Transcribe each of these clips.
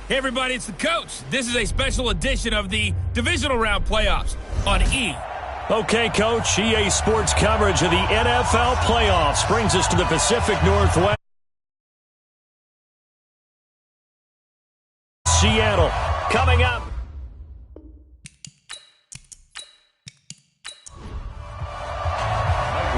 Hey everybody, it's the coach. This is a special edition of the divisional round playoffs on E. Okay, Coach, EA Sports coverage of the NFL playoffs brings us to the Pacific Northwest. Seattle coming up.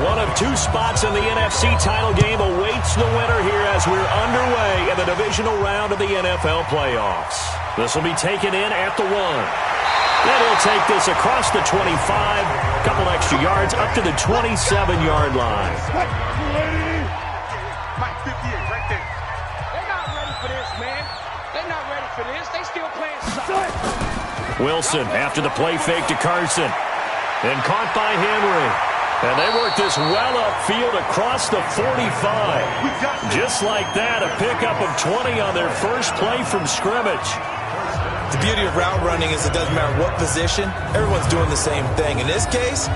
One of two spots in the NFC title game awaits the winner here as we're underway in the divisional round of the NFL playoffs. This will be taken in at the 1. Then he'll take this across the 25, a couple extra yards up to the 27-yard line. Mike, 58, right there. They're not ready for this, man. They're not ready for this. They still playing solid. Wilson after the play fake to Carson. Then caught by Henry. And they work this well upfield across the 45. Just like that, a pickup of 20 on their first play from scrimmage. The beauty of route running is it doesn't matter what position, everyone's doing the same thing. In this case,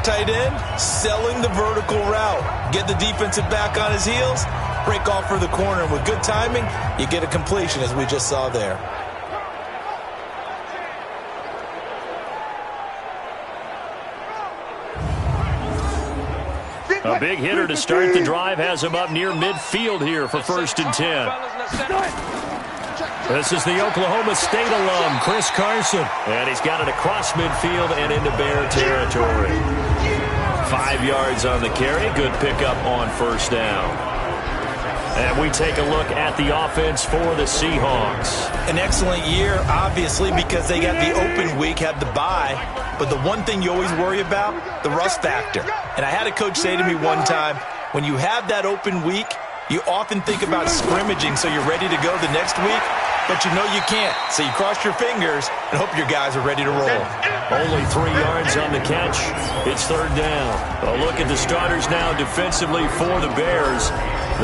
tight end, selling the vertical route. Get the defensive back on his heels, break off for the corner, and with good timing, you get a completion as we just saw there. A big hitter to start the drive has him up near midfield here for 1st and 10. This is the Oklahoma State alum, Chris Carson. And he's got it across midfield and into Bear territory. 5 yards on the carry. Good pickup on 1st down. And we take a look at the offense for the Seahawks. An excellent year, obviously, because they got the open week, had the bye. But the one thing you always worry about, the rust factor. And I had a coach say to me one time, when you have that open week, you often think about scrimmaging so you're ready to go the next week, but you know you can't. So you cross your fingers and hope your guys are ready to roll. Only 3 yards on the catch. It's 3rd down. A look at the starters now defensively for the Bears.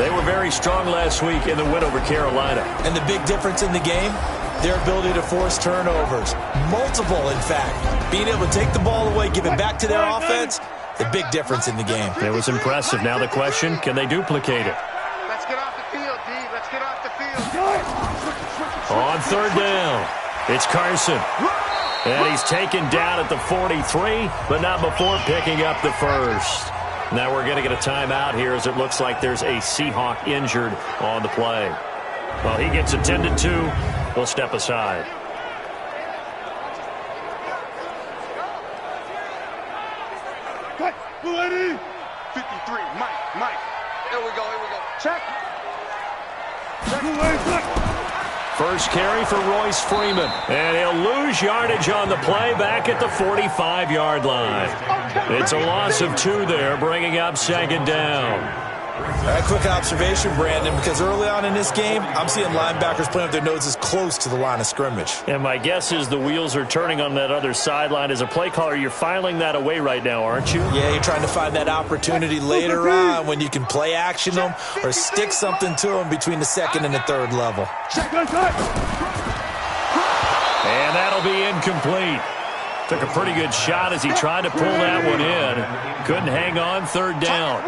They were very strong last week in the win over Carolina. And the big difference in the game, their ability to force turnovers. Multiple, in fact. Being able to take the ball away, give it back to their offense, the big difference in the game. It was impressive. Now the question, can they duplicate it? Let's get off the field, D. Let's get off the field. On 3rd down, it's Carson. And he's taken down at the 43, but not before picking up the 1st. Now we're going to get a timeout here as it looks like there's a Seahawk injured on the play. Well, he gets attended to. We'll step aside. Cut. 53. Mike. Here we go. Check. First carry for Royce Freeman. And he'll lose yardage on the play back at the 45-yard line. It's a loss of 2 there, bringing up 2nd down. All right, quick observation, Brandon, because early on in this game, I'm seeing linebackers playing with their noses close to the line of scrimmage. And my guess is the wheels are turning on that other sideline. As a play caller, you're filing that away right now, aren't you? Yeah, you're trying to find that opportunity later on when you can play action them or stick something to them between the 2nd and the 3rd level. And that'll be incomplete. Took a pretty good shot as he tried to pull that one in. Couldn't hang on. 3rd down.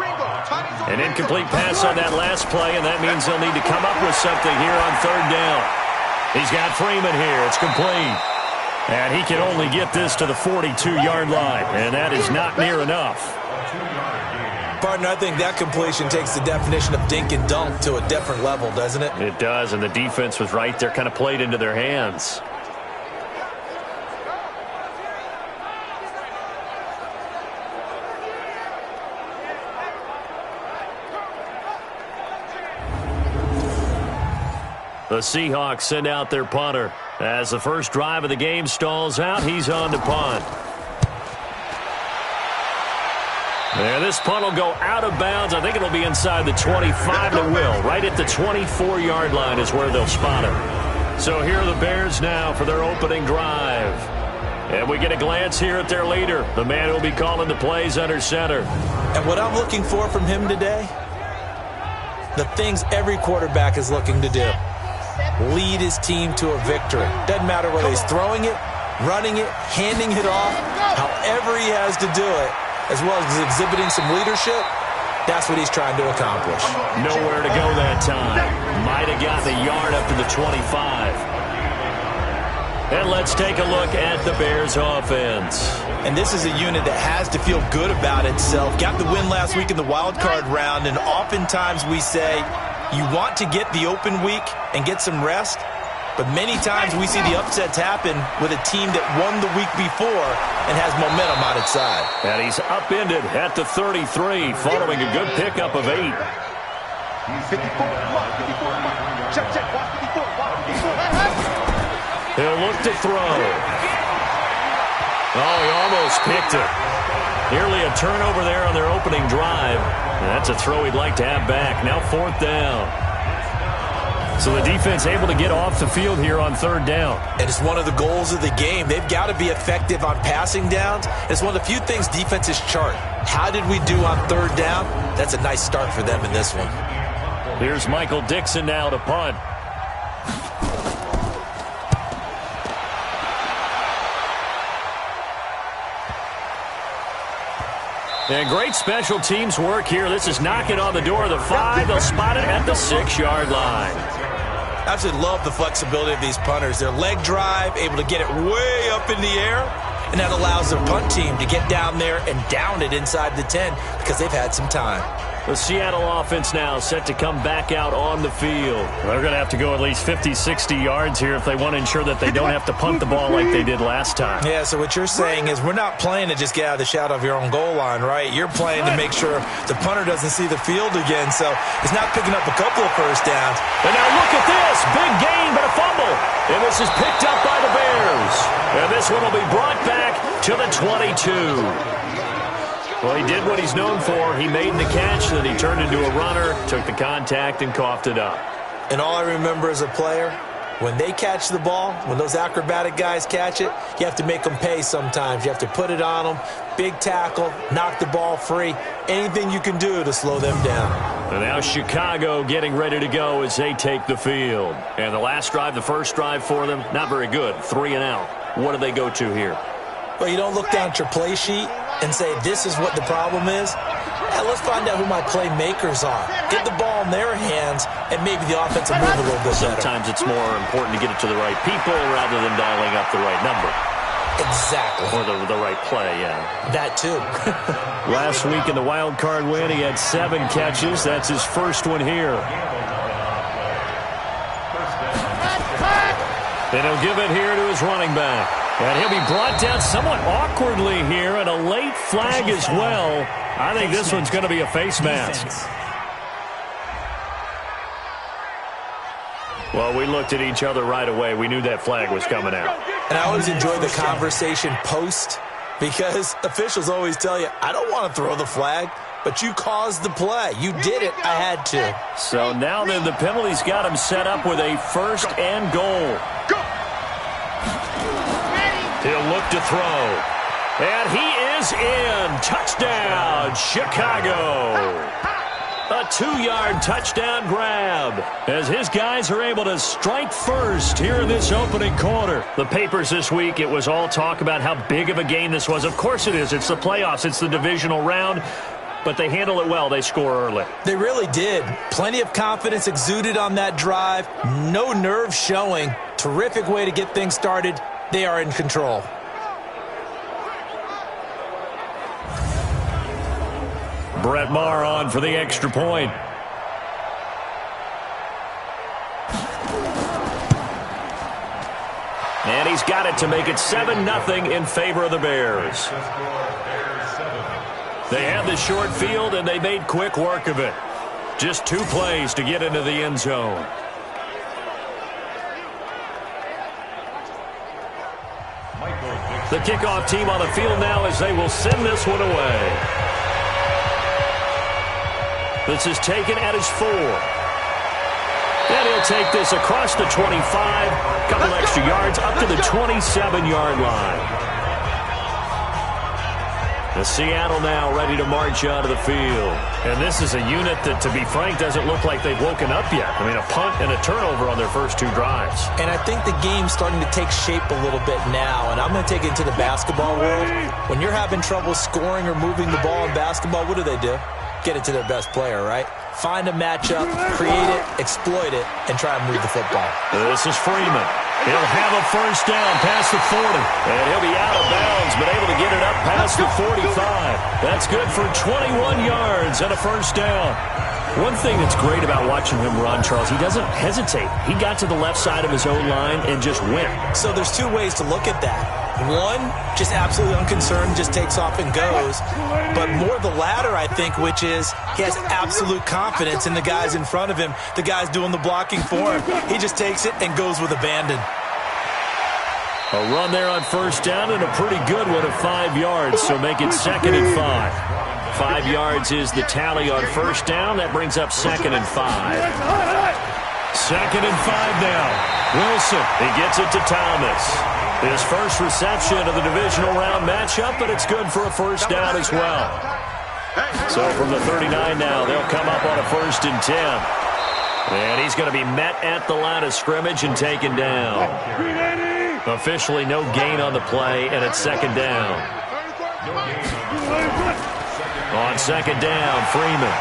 An incomplete pass on that last play, and that means they'll need to come up with something here on 3rd down. He's got Freeman here. It's complete. And he can only get this to the 42-yard line, and that is not near enough. Partner, I think that completion takes the definition of dink and dunk to a different level, doesn't it? It does, and the defense was right there, kind of played into their hands. The Seahawks send out their punter. As the first drive of the game stalls out, he's on to punt. And this punt will go out of bounds. I think it'll be inside the 25. It will. Right at the 24-yard line is where they'll spot it. So here are the Bears now for their opening drive. And we get a glance here at their leader, the man who'll be calling the plays under center. And what I'm looking for from him today, the things every quarterback is looking to do. Lead his team to a victory. Doesn't matter whether he's throwing it, running it, handing it off, however he has to do it, as well as exhibiting some leadership, that's what he's trying to accomplish. Nowhere to go that time. Might have gotten a yard up to the 25. And let's take a look at the Bears offense. And this is a unit that has to feel good about itself. Got the win last week in the wild card round, and oftentimes we say you want to get the open week and get some rest, but many times we see the upsets happen with a team that won the week before and has momentum on its side. And he's upended at the 33 following a good pickup of 8. 54, check, watch 54. He'll look to throw. Oh, he almost picked it. Nearly a turnover there on their opening drive. And that's a throw he'd like to have back. Now 4th down. So the defense able to get off the field here on 3rd down. And it's one of the goals of the game. They've got to be effective on passing downs. It's one of the few things defenses chart. How did we do on 3rd down? That's a nice start for them in this one. Here's Michael Dixon now to punt. And great special teams work here. This is knocking on the door of the 5. They'll spot it at the 6-yard line. I absolutely love the flexibility of these punters. Their leg drive, able to get it way up in the air, and that allows their punt team to get down there and down it inside the 10 because they've had some time. The Seattle offense now set to come back out on the field. They're going to have to go at least 50, 60 yards here if they want to ensure that they don't have to punt the ball like they did last time. Yeah, so what you're saying is we're not playing to just get out of the shadow of your own goal line, right? You're playing to make sure the punter doesn't see the field again, so he's not picking up a couple of first downs. And now look at this. Big gain, but a fumble. And this is picked up by the Bears. And this one will be brought back to the 22. Well, he did what he's known for. He made the catch, then he turned into a runner, took the contact, and coughed it up. And all I remember as a player, when they catch the ball, when those acrobatic guys catch it, you have to make them pay sometimes. You have to put it on them, big tackle, knock the ball free, anything you can do to slow them down. And now Chicago getting ready to go as they take the field. And the last drive, the first drive for them, not very good, 3 and out. What do they go to here? Well, you don't look down at your play sheet and say, this is what the problem is. Yeah, let's find out who my playmakers are. Get the ball in their hands, and maybe the offense will move a little bit better. Sometimes it's more important to get it to the right people rather than dialing up the right number. Exactly. Or the right play, yeah. That too. Last week in the wild card win, he had 7 catches. That's his first one here. And he'll give it here to his running back. And he'll be brought down somewhat awkwardly here, and a late flag as well. I think this one's going to be a face mask. Well, we looked at each other right away. We knew that flag was coming out. And I always enjoy the conversation post because officials always tell you, I don't want to throw the flag, but you caused the play. You did it. I had to. So now then the penalty's got him set up with a 1st and goal. He'll look to throw. And he is in. Touchdown, Chicago. A 2-yard touchdown grab as his guys are able to strike first here in this opening quarter. The papers this week, it was all talk about how big of a game this was. Of course it is. It's the playoffs. It's the divisional round. But they handle it well. They score early. They really did. Plenty of confidence exuded on that drive. No nerve showing. Terrific way to get things started. They are in control. Brett Maher on for the extra point. And he's got it to make it 7-0 in favor of the Bears. They had the short field, and they made quick work of it. Just 2 plays to get into the end zone. The kickoff team on the field now as they will send this one away. This is taken at his 4. And he'll take this across the 25. Couple extra yards up to the 27-yard line. The Seattle now ready to march out of the field. And this is a unit that, to be frank, doesn't look like they've woken up yet. I mean, a punt and a turnover on their first 2 drives. And I think the game's starting to take shape a little bit now. And I'm going to take it into the basketball world. When you're having trouble scoring or moving the ball in basketball, what do? Get it to their best player, right? Find a matchup, create it, exploit it, and try and move the football. This is Freeman. He'll have a first down past the 40. And he'll be out of bounds, but able to get it up past the 45. That's good for 21 yards and a first down. One thing that's great about watching him run, Charles, he doesn't hesitate. He got to the left side of his own line and just went. So there's two ways to look at that. One, just absolutely unconcerned, just takes off and goes. But more the latter, I think, which is he has absolute confidence in the guys in front of him, the guys doing the blocking for him. He just takes it and goes with abandon. A run there on first down and a pretty good one of 5 yards, so make it 2nd and 5. 5 yards is the tally on first down. That brings up 2nd and 5. 2nd and 5 now. Wilson, he gets it to Thomas. His first reception of the divisional round matchup, but it's good for a first down as well. So from the 39 now, they'll come up on a 1st and 10. And he's going to be met at the line of scrimmage and taken down. Officially no gain on the play, and it's 2nd down. On 2nd down, Freeman.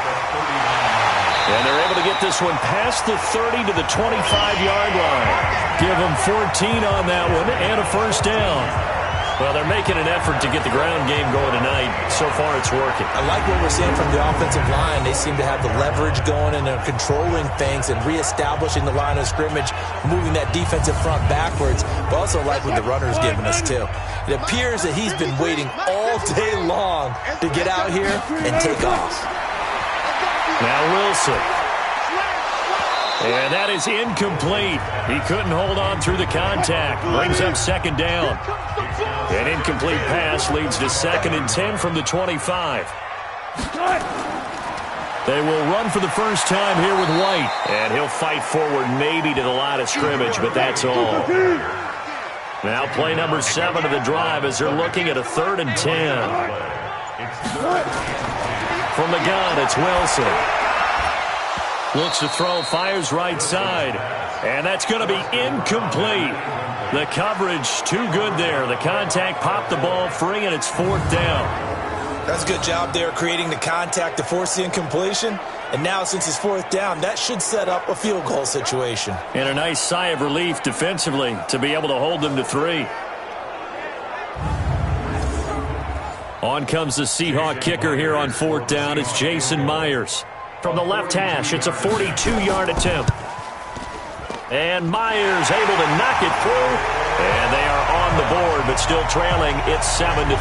And they're able to get this one past the 30 to the 25-yard line. Give them 14 on that one and a first down. Well, they're making an effort to get the ground game going tonight. So far, it's working. I like what we're seeing from the offensive line. They seem to have the leverage going, and they're controlling things and reestablishing the line of scrimmage, moving that defensive front backwards. But also like what the runner's giving us, too. It appears that he's been waiting all day long to get out here and take off. Now Wilson. And that is incomplete. He couldn't hold on through the contact. Brings up 2nd down. An incomplete pass leads to 2nd and 10 from the 25. They will run for the first time here with White. And he'll fight forward maybe to the line of scrimmage, but that's all. Now play number 7 of the drive as they're looking at a 3rd and 10. From the gun, it's Wilson. Looks to throw, fires right side. And that's going to be incomplete. The coverage too good there. The contact popped the ball free, and it's 4th down. That's a good job there creating the contact to force the incompletion. And now since it's 4th down, that should set up a field goal situation. And a nice sigh of relief defensively to be able to hold them to 3. On comes the Seahawk kicker here on 4th down. It's Jason Myers. From the left hash, it's a 42-yard attempt. And Myers able to knock it through. And they are on the board, but still trailing. It's 7-3.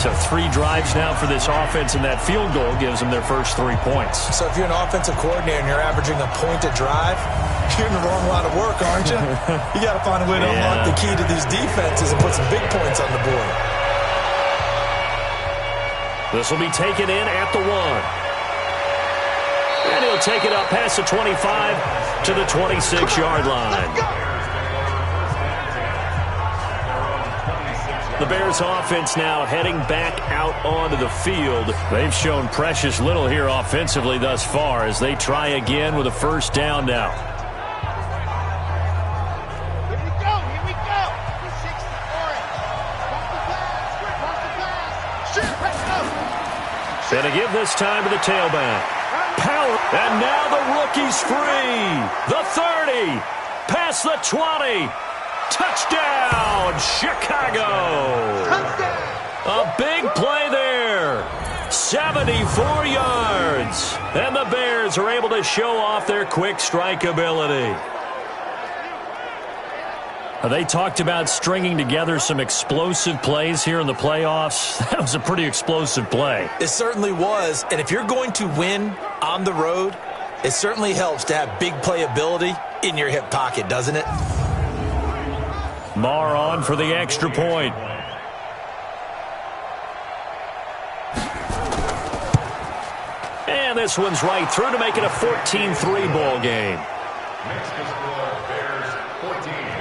So 3 drives now for this offense, and that field goal gives them their first 3 points. So if you're an offensive coordinator and you're averaging a point a drive, you're in the wrong line of work, aren't you? You got to find a way to unlock the key to these defenses and put some big points on the board. This will be taken in at the 1. And he'll take it up past the 25 to the 26-yard line. The Bears offense now heading back out onto the field. They've shown precious little here offensively thus far as they try again with a first down now. Here we go. 360 for it. And to give this time to the tailback. Power. And now the rookie's free. The 30. Past the 20. Touchdown, Chicago. Touchdown. A big play there. 74 yards. And the Bears are able to show off their quick strike ability. They talked about stringing together some explosive plays here in the playoffs. That was a pretty explosive play. It certainly was. And if you're going to win on the road, it certainly helps to have big playability in your hip pocket, doesn't it? Marr on for the extra point. And this one's right through to make it a 14-3 ball game.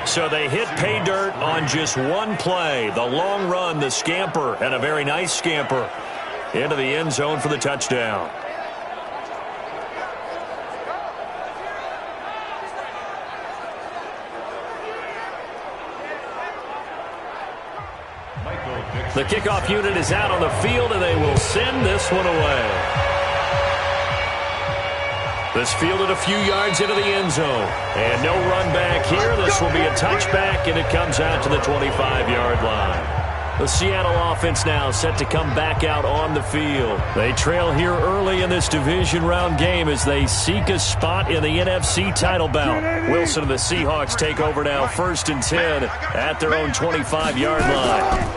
So they hit pay dirt on just one play. The long run, the scamper, and a very nice scamper into the end zone for the touchdown. The kickoff unit is out on the field, and they will send this one away. This fielded a few yards into the end zone. And no run back here. This will be a touchback, and it comes out to the 25-yard line. The Seattle offense now set to come back out on the field. They trail here early in this division round game as they seek a spot in the NFC title bout. Wilson and the Seahawks take over now 1st and 10 at their own 25-yard line.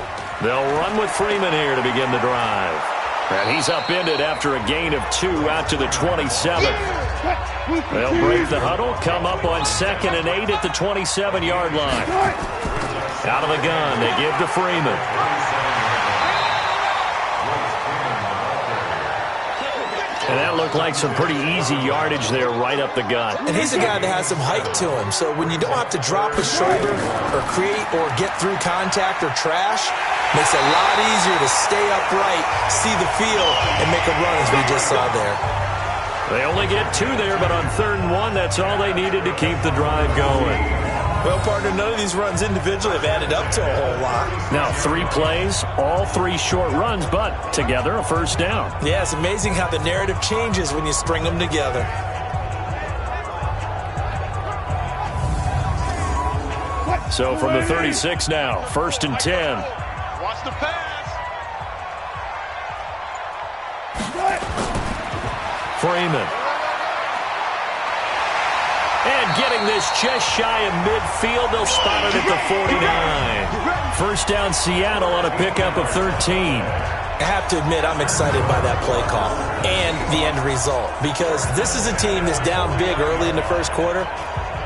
They'll run with Freeman here to begin the drive. And he's upended after a gain of 2 out to the 27. They'll break the huddle, come up on 2nd and 8 at the 27-yard line. Out of the gun, they give to Freeman. And that looked like some pretty easy yardage there right up the gut. And he's a guy that has some height to him. So when you don't have to drop a shoulder or create or get through contact or trash, makes it a lot easier to stay upright, see the field, and make a run as we just saw there. They only get 2 there, but on 3rd and 1, that's all they needed to keep the drive going. Well, partner, none of these runs individually have added up to a whole lot. Now, 3 plays, all 3 short runs, but together a first down. Yeah, it's amazing how the narrative changes when you string them together. So from the 36 now, 1st and 10. Watch the pass. Freeman. And getting this just shy of midfield, they'll spot it at the 49. First down Seattle on a pickup of 13. I have to admit, I'm excited by that play call and the end result, because this is a team that's down big early in the first quarter,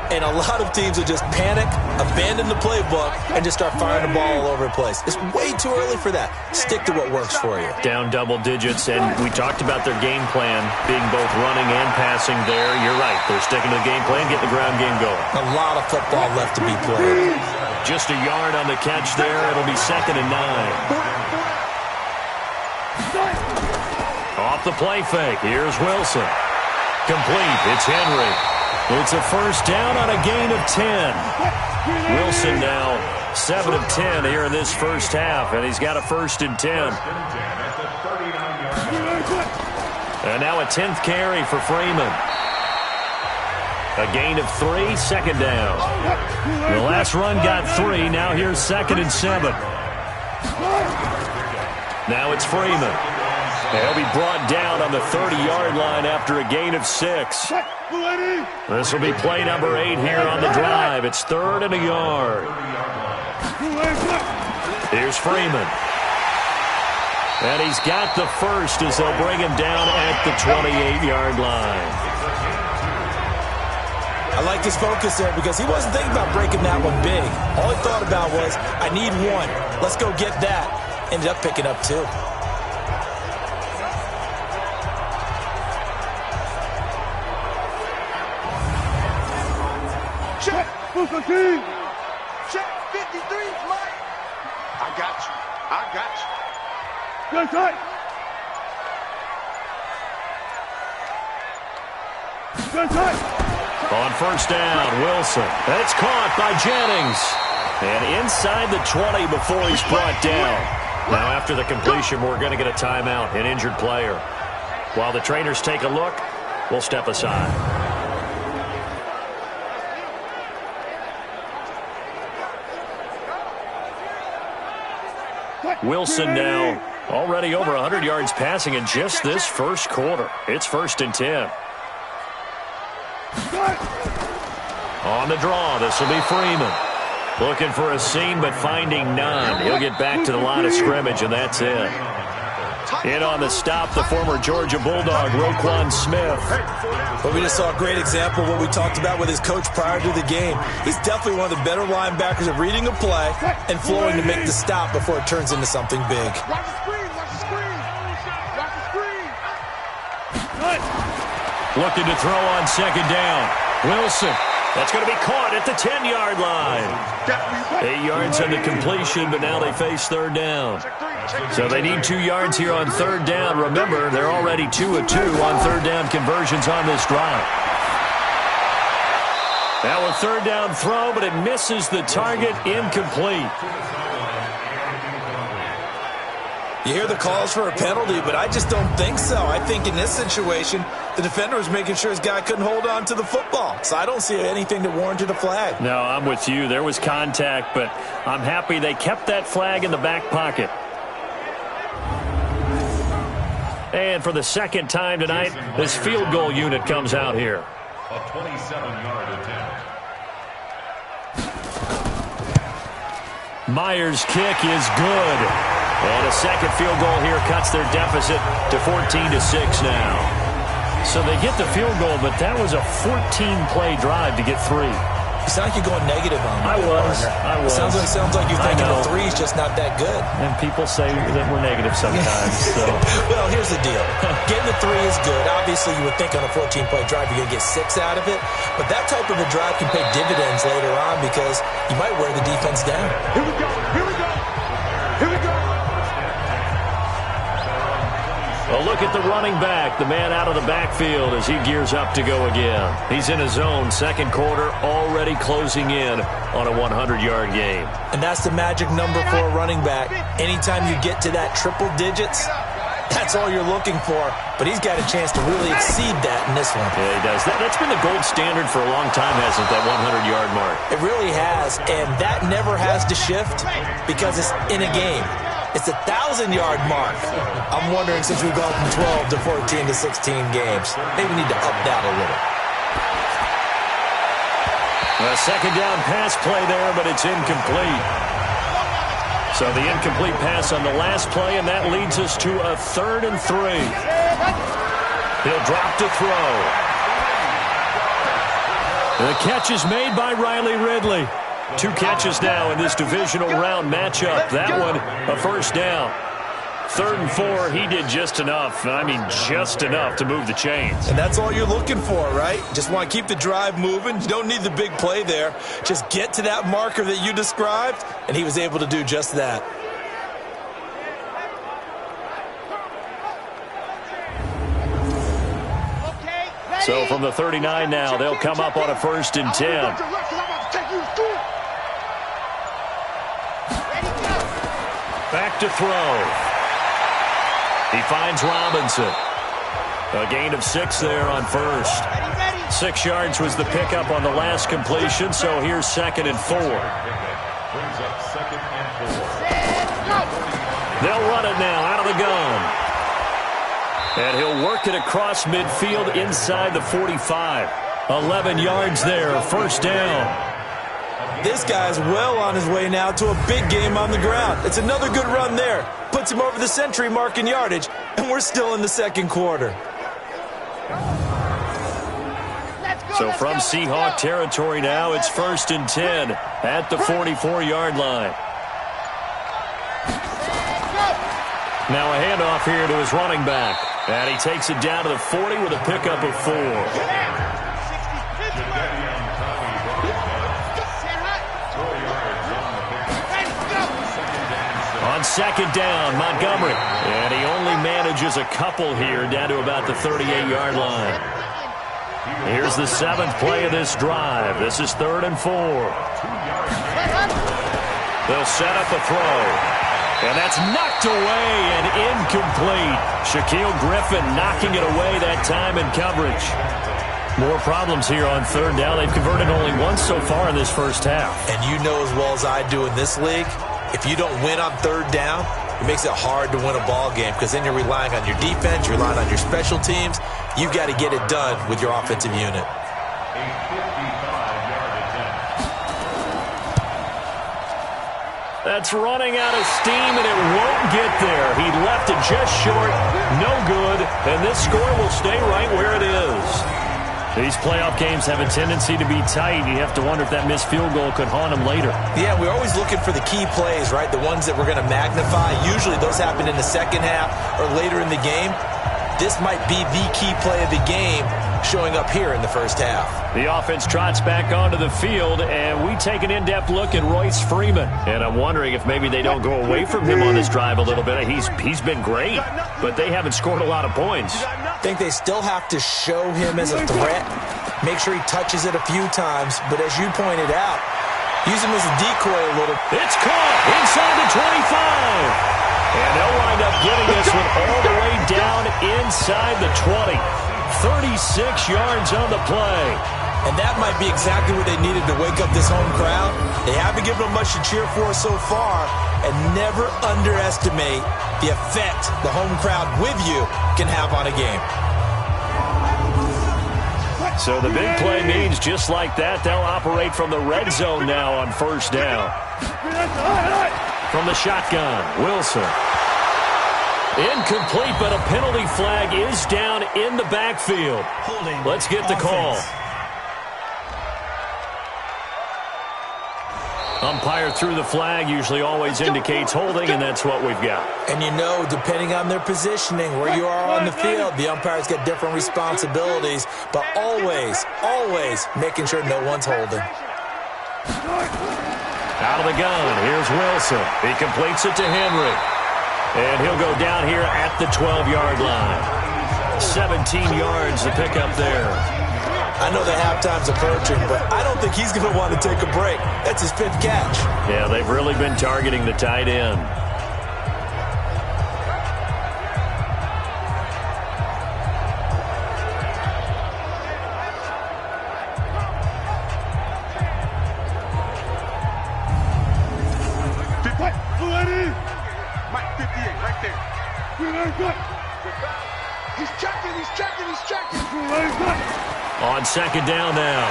and a lot of teams will just panic, abandon the playbook, and just start firing the ball all over the place. It's way too early for that. Stick to what works for you. Down double digits, and we talked about their game plan being both running and passing there. You're right. They're sticking to the game plan, getting the ground game going. A lot of football left to be played. Just a yard on the catch there. It'll be 2nd and 9. Off the play fake. Here's Wilson. Complete. It's Henry. It's a first down on a gain of 10. Wilson now 7 of 10 here in this first half, and he's got a 1st and 10. And now a 10th carry for Freeman. A gain of 3, 2nd down. The last run got 3. Now here's 2nd and 7. Now it's Freeman. He'll be brought down on the 30-yard line after a gain of 6. This will be play number 8 here on the drive. It's 3rd and a yard. Here's Freeman. And he's got the first as they'll bring him down at the 28-yard line. I like his focus there because he wasn't thinking about breaking that one big. All he thought about was, I need 1. Let's go get that. Ended up picking up 2. Check 53, Mike. I got you. I got you. Good tight. Good tight. On first down, Wilson. That's caught by Jennings. And inside the 20 before he's brought down. Now after the completion, we're going to get a timeout, an injured player. While the trainers take a look, we'll step aside. Wilson now already over 100 yards passing in just this first quarter. It's 1st and 10. On the draw, this will be Freeman. Looking for a seam, but finding none. He'll get back to the line of scrimmage, and that's it. In on the stop, the former Georgia Bulldog, Roquan Smith. But we just saw a great example of what we talked about with his coach prior to the game. He's definitely one of the better linebackers at reading a play and flowing to make the stop before it turns into something big. Watch the screen. Watch the screen. Watch the screen. Looking to throw on 2nd down. Wilson. That's going to be caught at the 10-yard line. 8 yards on the completion, but now they face 3rd down. So they need 2 yards here on 3rd down. Remember, they're already 2 of 2 on 3rd down conversions on this drive. Now a 3rd down throw, but it misses the target, incomplete. You hear the calls for a penalty, but I just don't think so. I think in this situation, the defender was making sure his guy couldn't hold on to the football. So I don't see anything that warranted a flag. No, I'm with you. There was contact, but I'm happy they kept that flag in the back pocket. And for the second time tonight, this field goal unit comes out here. A 27-yard attempt. Myers' kick is good. And a second field goal here cuts their deficit to 14-6 now. So they get the field goal, but that was a 14-play drive to get 3. You sound like you're going negative on me. I was. Sounds like you're thinking the 3's just not that good. And people say that we're negative sometimes. So. Well, here's the deal. Getting the 3 is good. Obviously, you would think on a 14-play drive you're going to get 6 out of it. But that type of a drive can pay dividends later on because you might wear the defense down. Here we go. Here we go. Here we go. A look at the running back, the man out of the backfield as he gears up to go again. He's in his zone, second quarter, already closing in on a 100-yard game. And that's the magic number for a running back. Anytime you get to that triple digits, that's all you're looking for. But he's got a chance to really exceed that in this one. Yeah, he does. That's been the gold standard for a long time, hasn't it, that 100-yard mark? It really has, and that never has to shift because it's in a game. It's a 1,000-yard mark. I'm wondering, since we've gone from 12 to 14 to 16 games, maybe we need to up that a little. A second down pass play there, but it's incomplete. So the incomplete pass on the last play, and that leads us to a 3rd and 3. He'll drop to throw. The catch is made by Riley Ridley. 2 catches now in this divisional round matchup. That one, a first down. 3rd and 4, he did just enough. I mean, just enough to move the chains. And that's all you're looking for, right? Just want to keep the drive moving. You don't need the big play there. Just get to that marker that you described, and he was able to do just that. So from the 39 now, they'll come up on a 1st and 10. Back to throw. He finds Robinson. A gain of 6 there on first. 6 yards was the pickup on the last completion, so here's 2nd and 4. They'll run it now out of the gun. And he'll work it across midfield inside the 45. 11 yards there, first down. This guy's well on his way now to a big game on the ground. It's another good run there. Puts him over the century mark in yardage, and we're still in the second quarter. So from Seahawk territory now, it's 1st and 10 at the 44-yard line. Now a handoff here to his running back. And he takes it down to the 40 with a pickup of 4. On 2nd down, Montgomery. And he only manages a couple here down to about the 38-yard line. Here's the 7th play of this drive. This is 3rd and 4. They'll set up a throw. And that's knocked away and incomplete. Shaquille Griffin knocking it away that time in coverage. More problems here on 3rd down. They've converted only once so far in this first half. And you know as well as I do in this league, if you don't win on 3rd down, it makes it hard to win a ball game because then you're relying on your defense, you're relying on your special teams. You've got to get it done with your offensive unit. That's running out of steam, and it won't get there. He left it just short, no good, and this score will stay right where it is. These playoff games have a tendency to be tight. You have to wonder if that missed field goal could haunt him later. Yeah, we're always looking for the key plays, right? The ones that we're going to magnify. Usually those happen in the second half or later in the game. This might be the key play of the game showing up here in the first half. The offense trots back onto the field, and we take an in-depth look at Royce Freeman. And I'm wondering if maybe they don't go away from him on this drive a little bit. He's been great, but they haven't scored a lot of points. I think they still have to show him as a threat, make sure he touches it a few times, but as you pointed out, use him as a decoy a little. It's caught inside the 25. And they'll wind up getting this one all the way down inside the 20. 36 yards on the play. And that might be exactly what they needed to wake up this home crowd. They haven't given them much to cheer for so far. And never underestimate the effect the home crowd with you can have on a game. So the big play means just like that, they'll operate from the red zone now on first down. From the shotgun, Wilson. Incomplete, but a penalty flag is down in the backfield. Let's get the call. Umpire threw the flag, usually always indicates holding, and that's what we've got. And you know, depending on their positioning, where you are on the field, the umpires get different responsibilities, but always, always making sure no one's holding. Out of the gun, here's Wilson. He completes it to Henry. And he'll go down here at the 12-yard line. 17 yards to pick up there. I know the halftime's approaching, but I don't think he's going to want to take a break. That's his fifth catch. Yeah, they've really been targeting the tight end. Mike 58, right there. He's checking. On second down now,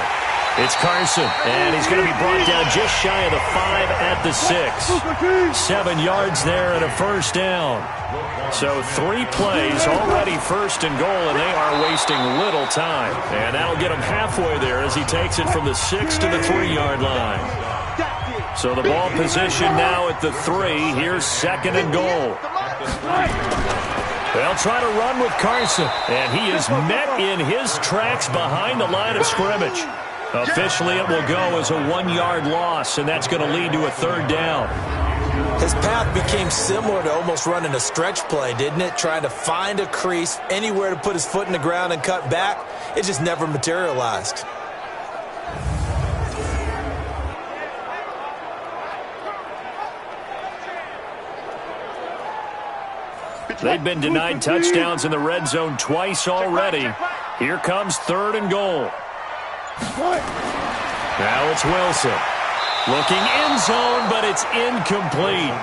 it's Carson, and he's going to be brought down just shy of the 5 at the 6. 7 yards there and a first down. So 3 plays, already first and goal, and they are wasting little time. And that'll get him halfway there as he takes it from the 6 to the 3-yard line. So the ball position now at the 3. Here's second and goal. They'll try to run with Carson, and he is met in his tracks behind the line of scrimmage. Officially, it will go as a 1-yard loss, and that's going to lead to a third down. His path became similar to almost running a stretch play, didn't it? Trying to find a crease, anywhere to put his foot in the ground and cut back. It just never materialized. They've been denied touchdowns in the red zone twice already. Here comes third and goal. Now it's Wilson. Looking end zone, but it's incomplete.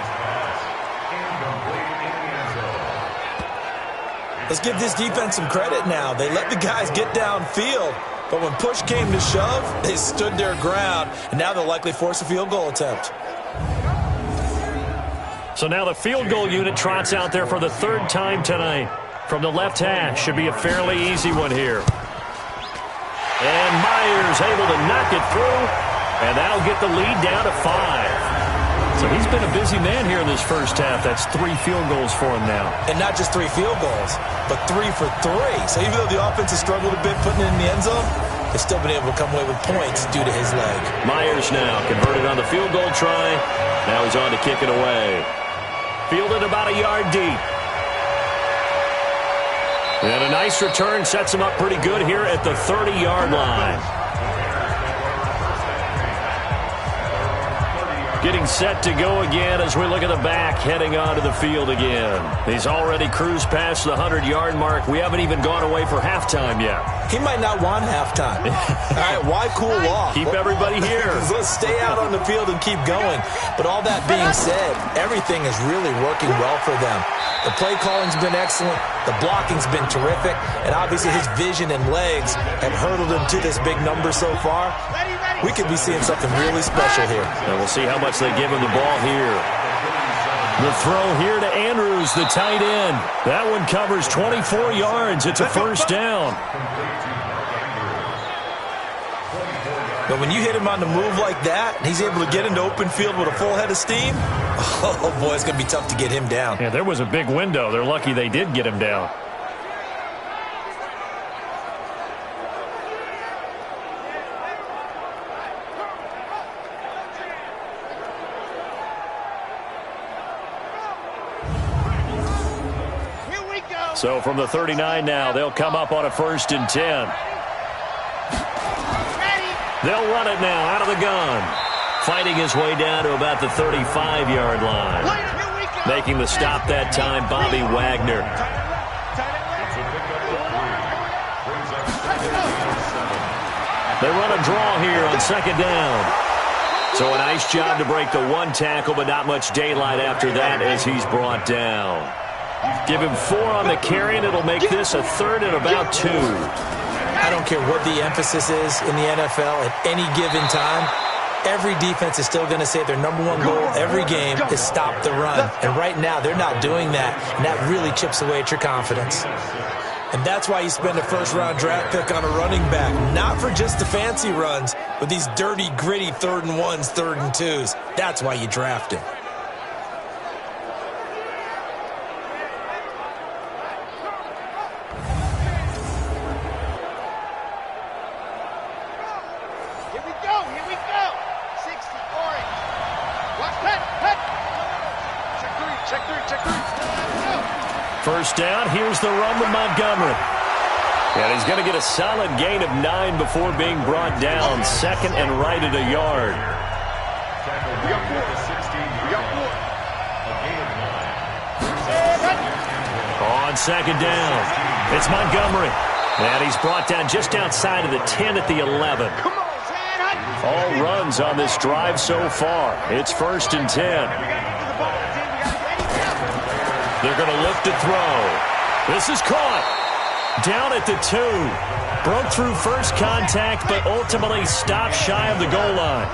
Let's give this defense some credit now. They let the guys get downfield, but when push came to shove, they stood their ground, and now they'll likely force a field goal attempt. So now the field goal unit trots out there for the third time tonight. From the left hash, should be a fairly easy one here. And Myers able to knock it through, and that'll get the lead down to 5. So he's been a busy man here in this first half. That's 3 field goals for him now. And not just 3 field goals, but 3 for 3. So even though the offense has struggled a bit putting it in the end zone, they've still been able to come away with points due to his leg. Myers now converted on the field goal try. Now he's on to kick it away. Fielded about a yard deep. And a nice return sets him up pretty good here at the 30-yard line. Getting set to go again as we look at the back, heading onto the field again. He's already cruised past the 100-yard mark. We haven't even gone away for halftime yet. He might not want halftime. All right, why cool off? Keep everybody here. Let's stay out on the field and keep going. But all that being said, everything is really working well for them. The play calling's been excellent. The blocking's been terrific. And obviously his vision and legs have hurdled him to this big number so far. We could be seeing something really special here. And we'll see how much they give him the ball here. The throw here to Andrews, the tight end. That one covers 24 yards. It's a first down. But when you hit him on the move like that, and he's able to get into open field with a full head of steam, oh boy, it's going to be tough to get him down. Yeah, there was a big window. They're lucky they did get him down. So from the 39 now, they'll come up on a 1st and 10. They'll run it now out of the gun. Fighting his way down to about the 35-yard line. Making the stop that time, Bobby Wagner. They run a draw here on second down. So a nice job to break the one tackle, but not much daylight after that as he's brought down. Give him 4 on the carry, and it'll make this a 3rd and about 2. I don't care what the emphasis is in the NFL at any given time. Every defense is still going to say their #1 goal every game is stop the run. And right now, they're not doing that, and that really chips away at your confidence. And that's why you spend a first-round draft pick on a running back, not for just the fancy runs, but these dirty, gritty 3rd and 1s, 3rd and 2s. That's why you draft him. First down, here's the run with Montgomery. And he's going to get a solid gain of 9 before being brought down. 2nd and right at a yard. On 2nd down, it's Montgomery. And he's brought down just outside of the 10 at the 11. All runs on this drive so far. It's 1st and 10. They're going to look to throw. This is caught. Down at the 2. Broke through first contact, but ultimately stopped shy of the goal line.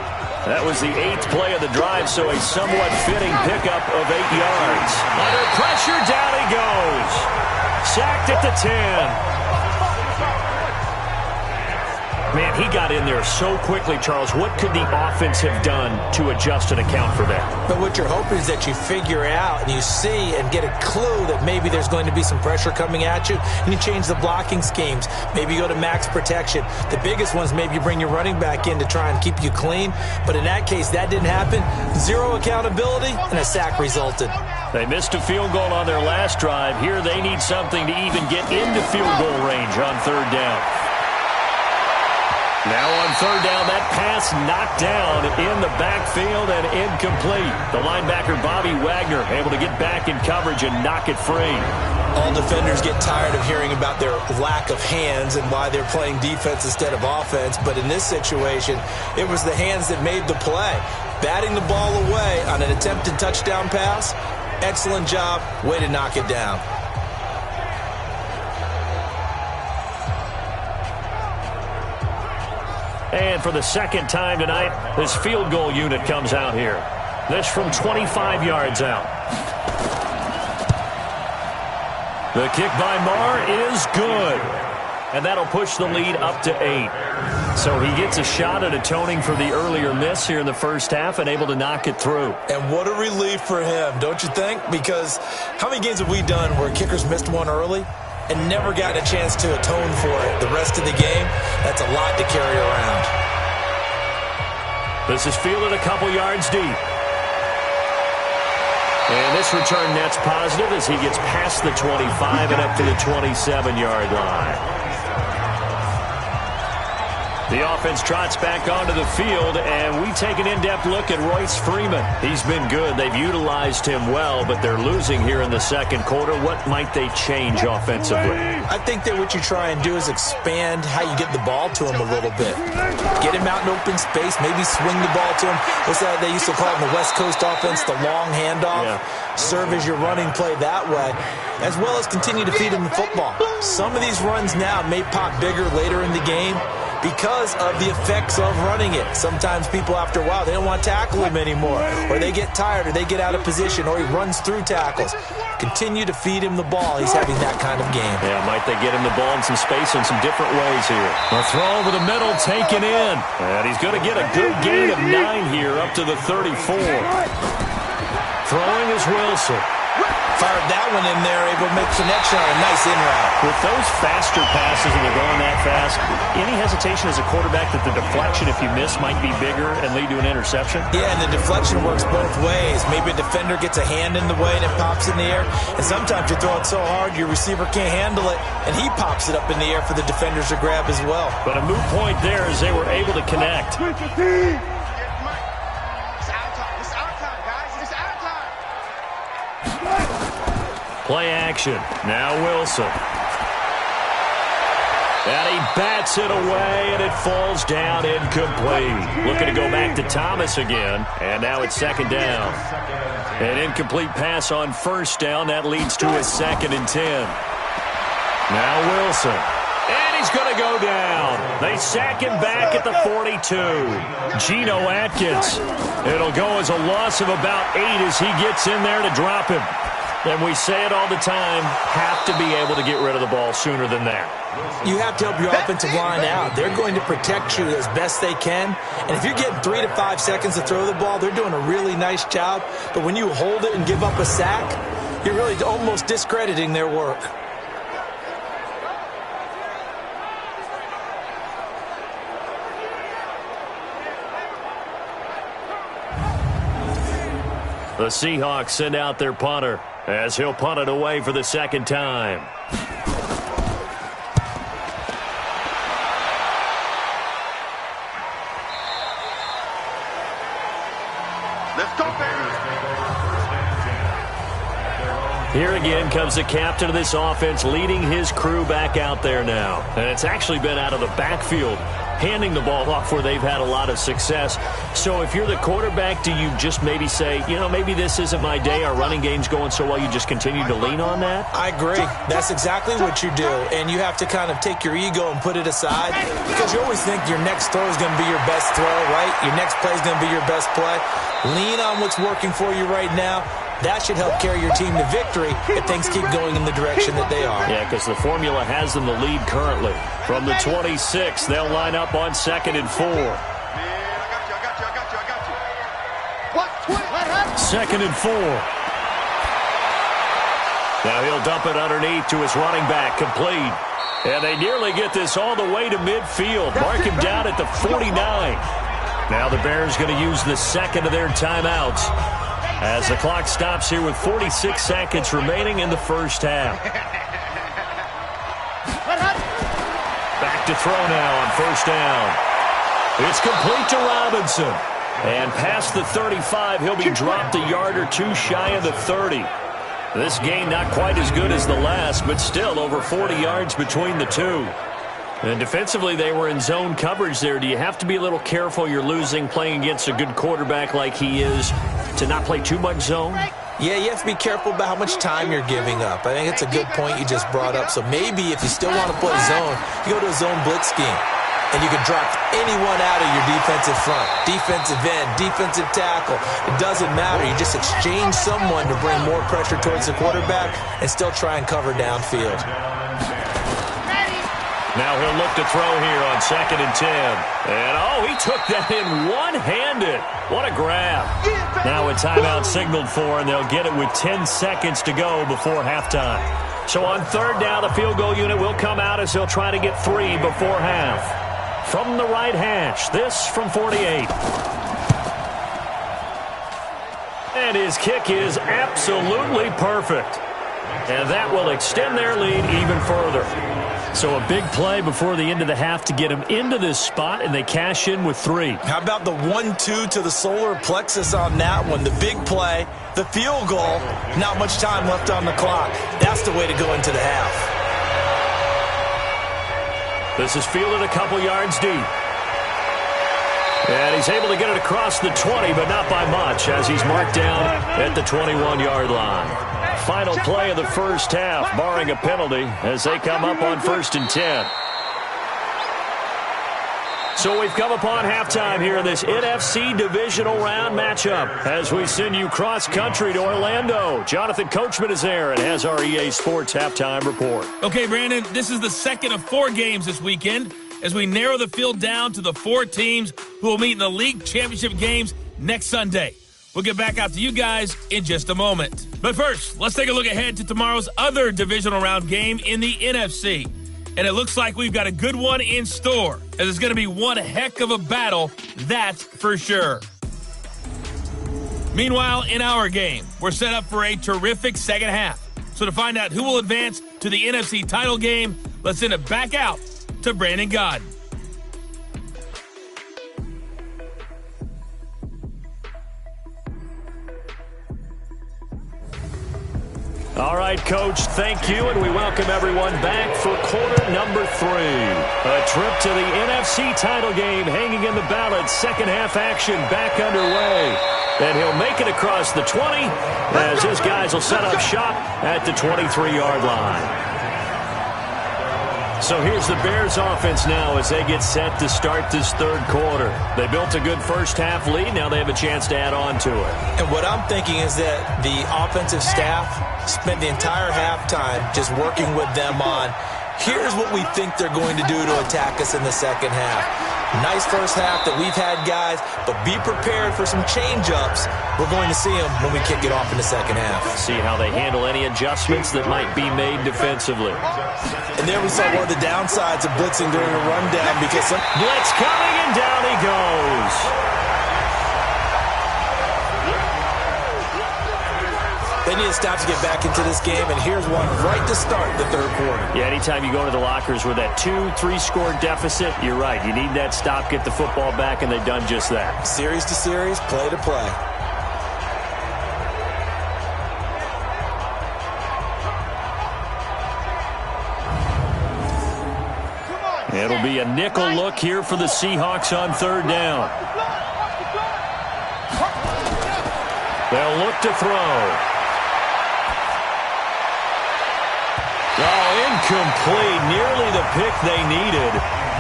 That was the 8th play of the drive, so a somewhat fitting pickup of 8 yards. Under pressure, down he goes. Sacked at the 10. Man, he got in there so quickly, Charles. What could the offense have done to adjust and account for that? But what you're hoping is that you figure out and you see and get a clue that maybe there's going to be some pressure coming at you, and you change the blocking schemes. Maybe you go to max protection. The biggest ones, maybe you bring your running back in to try and keep you clean. But in that case, that didn't happen. 0 accountability, and a sack resulted. They missed a field goal on their last drive. Here they need something to even get into field goal range on 3rd down. Now on 3rd down, that pass knocked down in the backfield and incomplete. The linebacker, Bobby Wagner, able to get back in coverage and knock it free. All defenders get tired of hearing about their lack of hands and why they're playing defense instead of offense. But in this situation, it was the hands that made the play. Batting the ball away on an attempted touchdown pass, excellent job, way to knock it down. And for the 2nd time tonight, this field goal unit comes out here. This from 25 yards out. The kick by Marr is good. And that'll push the lead up to 8. So he gets a shot at atoning for the earlier miss here in the first half and able to knock it through. And what a relief for him, don't you think? Because how many games have we done where kickers missed one early and never gotten a chance to atone for it the rest of the game? That's a lot to carry around. This is fielded a couple yards deep. And this return net's positive as he gets past the 25 and up to the 27-yard line. The offense trots back onto the field, and we take an in-depth look at Royce Freeman. He's been good. They've utilized him well, but they're losing here in the 2nd quarter. What might they change offensively? I think that what you try and do is expand how you get the ball to him a little bit. Get him out in open space, maybe swing the ball to him. What's that they used to call it in the West Coast offense, the long handoff? Yeah. Serve as your running play that way, as well as continue to feed him the football. Some of these runs now may pop bigger later in the game because of the effects of running it. Sometimes people, after a while, they don't want to tackle him anymore, or they get tired, or they get out of position, or he runs through tackles. Continue to feed him the ball. He's having that kind of game. Yeah, might they get him the ball in some space in some different ways here. A throw over the middle, taken in. And he's going to get a good gain of 9 here up to the 34. Throwing is Wilson. Fired that one in there, able to make connection on a nice in route. With those faster passes and they're going that fast, any hesitation as a quarterback that the deflection, if you miss, might be bigger and lead to an interception? Yeah, and the deflection works both ways. Maybe a defender gets a hand in the way and it pops in the air. And sometimes you throw it so hard your receiver can't handle it, and he pops it up in the air for the defenders to grab as well. But a moot point there as they were able to connect. Play action. Now Wilson. And he bats it away, and it falls down incomplete. Looking to go back to Thomas again, and now it's second down. An incomplete pass on first down. That leads to a 2nd and 10. Now Wilson. And he's going to go down. They sack him back at the 42. Geno Atkins. It'll go as a loss of about 8 as he gets in there to drop him. And we say it all the time, have to be able to get rid of the ball sooner than that. You have to help your offensive line out. They're going to protect you as best they can. And if you're getting 3 to 5 seconds to throw the ball, they're doing a really nice job. But when you hold it and give up a sack, you're really almost discrediting their work. The Seahawks send out their punter as he'll punt it away for the second time. Let's go, baby. Here again comes the captain of this offense leading his crew back out there now. And it's actually been out of the backfield, handing the ball off where they've had a lot of success. So if you're the quarterback, do you just maybe say, you know, maybe this isn't my day, our running game's going so well, you just continue to lean on that? I agree. That's exactly what you do. And you have to kind of take your ego and put it aside because you always think your next throw is going to be your best throw, right? Your next play is going to be your best play. Lean on what's working for you right now. That should help carry your team to victory if things keep going in the direction that they are. Yeah, because the formula has them the lead currently. From the 26, they'll line up on 2nd and 4. 2nd and 4. Now he'll dump it underneath to his running back, complete. And they nearly get this all the way to midfield. Mark him down at the 49. Now the Bears going to use the second of their timeouts as the clock stops here with 46 seconds remaining in the first half. Back to throw now on first down. It's complete to Robinson. And past the 35, he'll be dropped a yard or two shy of the 30. This gain not quite as good as the last, but still over 40 yards between the two. And defensively, they were in zone coverage there. Do you have to be a little careful you're losing playing against a good quarterback like he is to not play too much zone? Yeah, you have to be careful about how much time you're giving up. I think it's a good point you just brought up. So maybe if you still want to play zone, you go to a zone blitz scheme. And you can drop anyone out of your defensive front, defensive end, defensive tackle. It doesn't matter. You just exchange someone to bring more pressure towards the quarterback and still try and cover downfield. Now he'll look to throw here on 2nd and 10. And, oh, he took that in one-handed. What a grab. Now a timeout signaled for, and they'll get it with 10 seconds to go before halftime. So on third down, the field goal unit will come out as they'll try to get 3 before half. From the right hash, this from 48. And his kick is absolutely perfect. And that will extend their lead even further. So a big play before the end of the half to get him into this spot, and they cash in with 3. How about the 1-2 to the solar plexus on that one? The big play, the field goal, not much time left on the clock. That's the way to go into the half. This is fielded a couple yards deep. And he's able to get it across the 20, but not by much, as he's marked down at the 21-yard line. Final play of the first half, barring a penalty, as they come up on 1st and 10. So we've come upon halftime here in this NFC divisional round matchup as we send you cross-country to Orlando. Jonathan Coachman is there and has our EA Sports halftime report. Okay, Brandon, this is the second of 4 games this weekend as we narrow the field down to the 4 teams who will meet in the league championship games next Sunday. We'll get back out to you guys in just a moment. But first, let's take a look ahead to tomorrow's other divisional round game in the NFC. And it looks like we've got a good one in store, as it's going to be one heck of a battle, that's for sure. Meanwhile, in our game, we're set up for a terrific second half. So to find out who will advance to the NFC title game, let's send it back out to Brandon Godden. All right, Coach, thank you, and we welcome everyone back for quarter number 3. A trip to the NFC title game hanging in the balance. Second half action back underway. And he'll make it across the 20 as his guys will set up shop at the 23-yard line. So here's the Bears offense now as they get set to start this third quarter. They built a good first half lead. Now they have a chance to add on to it. And what I'm thinking is that the offensive staff spent the entire halftime just working with them on, here's what we think they're going to do to attack us in the second half. Nice first half that we've had, guys, but be prepared for some change-ups. We're going to see them when we kick it off in the second half. See how they handle any adjustments that might be made defensively. And there we saw one of the downsides of blitzing during a rundown because some blitz coming, and down he goes. They need to stop to get back into this game, and here's one right to start the third quarter. Yeah, anytime you go to the lockers with that 2-3 score deficit, you're right. You need that stop, get the football back, and they've done just that. Series to series, play to play. It'll be a nickel look here for the Seahawks on third down. They'll look to throw. Oh, incomplete. Nearly the pick they needed.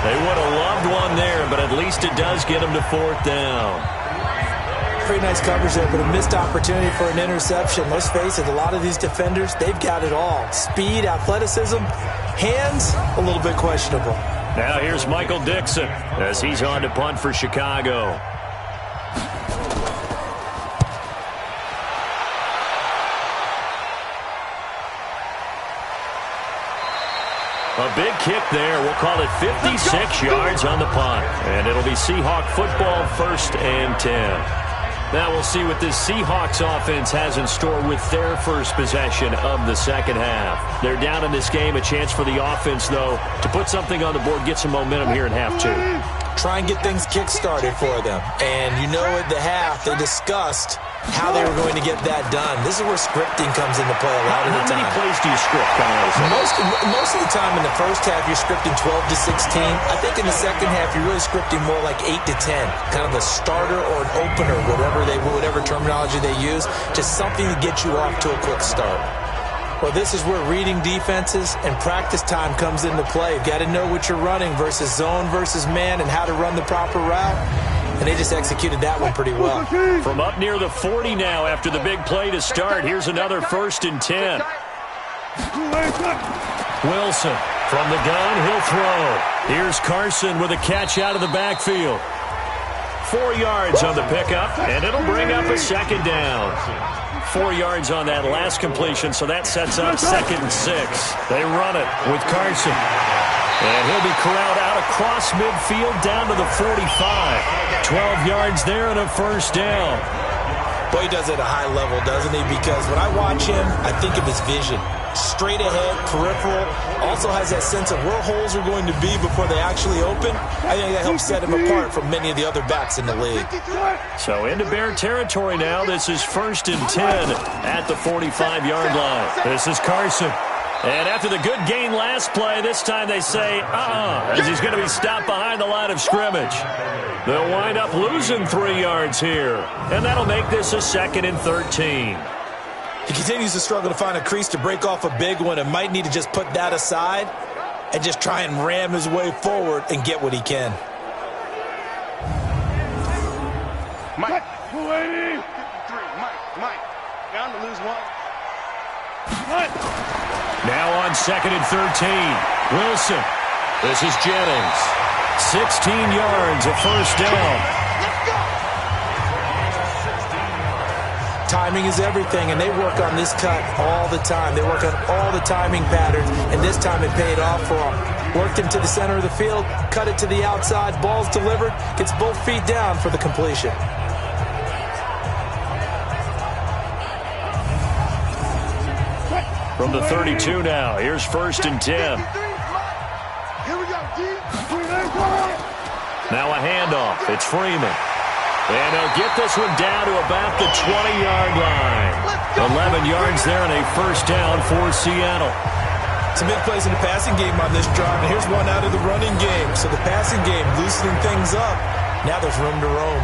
They would have loved one there, but at least it does get them to fourth down. Pretty nice coverage there, but a missed opportunity for an interception. Let's face it, a lot of these defenders, they've got it all. Speed, athleticism, hands, a little bit questionable. Now here's Michael Dixon as he's on to punt for Chicago. A big kick there. We'll call it 56 yards on the punt. And it'll be Seahawk football, 1st and 10. Now we'll see what this Seahawks offense has in store with their first possession of the second half. They're down in this game. A chance for the offense, though, to put something on the board, get some momentum here in half 2. Try and get things kick-started for them. And you know at the half, they discussed how they were going to get that done. This is where scripting comes into play a lot of the time. How many plays do you script coming out of the most of the time in the first half, you're scripting 12 to 16. I think in the second half, you're really scripting more like 8 to 10. Kind of a starter or an opener, whatever terminology they use. Just something to get you off to a quick start. Well, this is where reading defenses and practice time comes into play. You've got to know what you're running versus zone versus man and how to run the proper route. And they just executed that one pretty well. From up near the 40 now after the big play to start. Here's another 1st and 10. Wilson from the gun. He'll throw. Here's Carson with a catch out of the backfield. 4 yards on the pickup, and it'll bring up a second down. 4 yards on that last completion, so that sets up 2nd and 6. They run it with Carson. And he'll be corralled out across midfield down to the 45. 12 yards there and a 1st down. Boy, he does it at a high level, doesn't he? Because when I watch him, I think of his vision. Straight ahead, peripheral. Also has that sense of where holes are going to be before they actually open. I think that helps set him apart from many of the other backs in the league. So into Bear territory now. This is 1st and 10 at the 45-yard line. This is Carson. And after the good gain last play, this time they say, as he's going to be stopped behind the line of scrimmage. They'll wind up losing 3 yards here. And that'll make this a 2nd and 13. He continues to struggle to find a crease to break off a big one and might need to just put that aside and just try and ram his way forward and get what he can. Mike. 280. Mike. Down to lose one. Now on 2nd and 13. Wilson. This is Jennings. 16 yards, a 1st down. Timing is everything, and they work on this cut all the time. They work on all the timing patterns, and this time it paid off for them. Worked him to the center of the field, cut it to the outside, ball's delivered, gets both feet down for the completion. From the 32 now, here's 1st and 10. Now a handoff. It's Freeman. And they'll get this one down to about the 20-yard line. 11 yards there and a first down for Seattle. Some big plays in the passing game on this drive, and here's one out of the running game. So the passing game loosening things up. Now there's room to roam.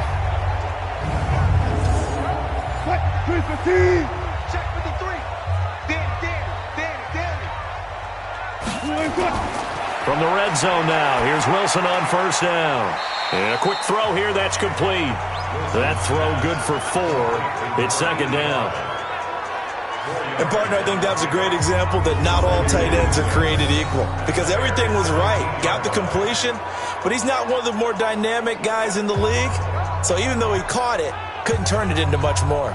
Check with the 3. Danny. From the red zone now, here's Wilson on first down. And a quick throw here, that's complete. That throw good for 4. It's second down. And, partner, I think that's a great example that not all tight ends are created equal. Because everything was right. Got the completion, but he's not one of the more dynamic guys in the league. So even though he caught it, couldn't turn it into much more.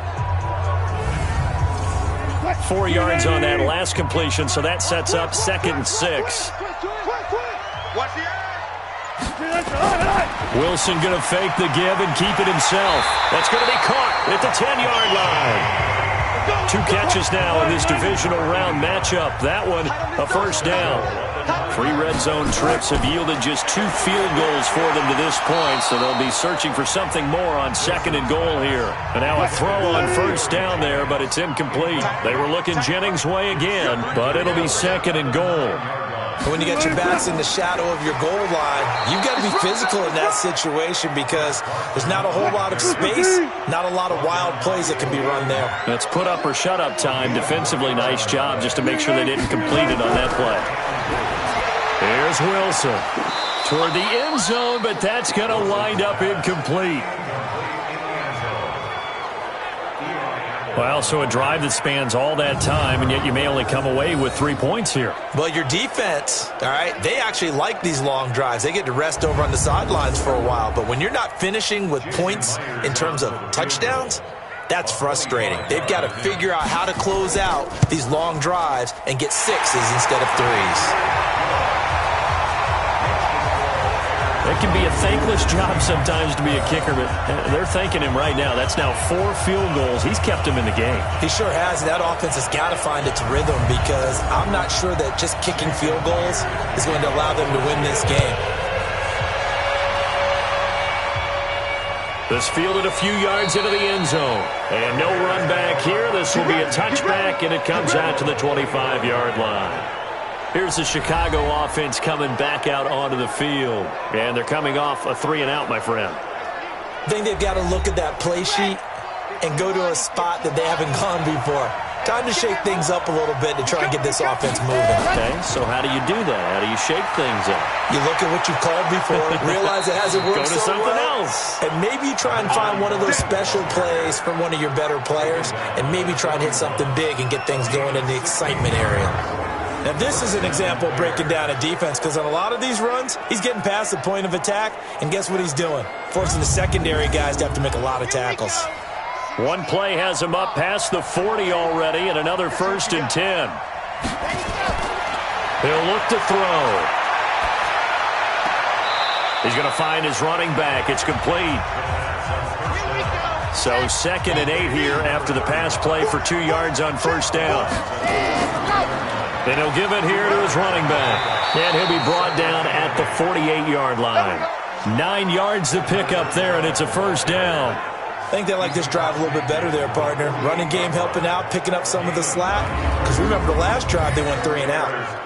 4 yards on that last completion, so that sets up 2nd and 6. Watch the Wilson going to fake the give and keep it himself. That's going to be caught at the 10-yard line. 2 catches now in this divisional round matchup. That one, a first down. 3 red zone trips have yielded just 2 field goals for them to this point, so they'll be searching for something more on 2nd and goal here. And now a throw on first down there, but it's incomplete. They were looking Jennings' way again, but it'll be 2nd and goal. When you get your backs in the shadow of your goal line, you've got to be physical in that situation because there's not a whole lot of space, not a lot of wild plays that can be run there. That's put up or shut up time. Defensively, nice job just to make sure they didn't complete it on that play. Here's Wilson toward the end zone, but that's going to wind up incomplete. Well, so a drive that spans all that time, and yet you may only come away with 3 points here. Well, your defense, all right, they actually like these long drives. They get to rest over on the sidelines for a while. But when you're not finishing with points in terms of touchdowns, that's frustrating. They've got to figure out how to close out these long drives and get 6s instead of 3s. It can be a thankless job sometimes to be a kicker, but they're thanking him right now. That's now 4 field goals. He's kept him in the game. He sure has. That offense has got to find its rhythm because I'm not sure that just kicking field goals is going to allow them to win this game. This fielded a few yards into the end zone. And no run back here. This will be a touchback, and it comes out to the 25-yard line. Here's the Chicago offense coming back out onto the field. And they're coming off a 3-and-out, my friend. I think they've got to look at that play sheet and go to a spot that they haven't gone before. Time to shake things up a little bit to try and get this offense moving. Okay, so how do you do that? How do you shake things up? You look at what you've called before, realize it hasn't worked Go to so something well, else. and maybe try and find one of those special plays from one of your better players, and maybe try and hit something big and get things going in the excitement area. Now, this is an example of breaking down a defense because on a lot of these runs, he's getting past the point of attack, and guess what he's doing? Forcing the secondary guys to have to make a lot of tackles. One play has him up past the 40 already, and another 1st and 10. He'll look to throw. He's going to find his running back. It's complete. So 2nd and 8 here after the pass play for 2 yards on first down. And he'll give it here to his running back. And he'll be brought down at the 48-yard line. 9 yards to pick up there, and it's a first down. I think they like this drive a little bit better there, partner. Running game helping out, picking up some of the slack. Because remember the last drive, they went 3-and-out.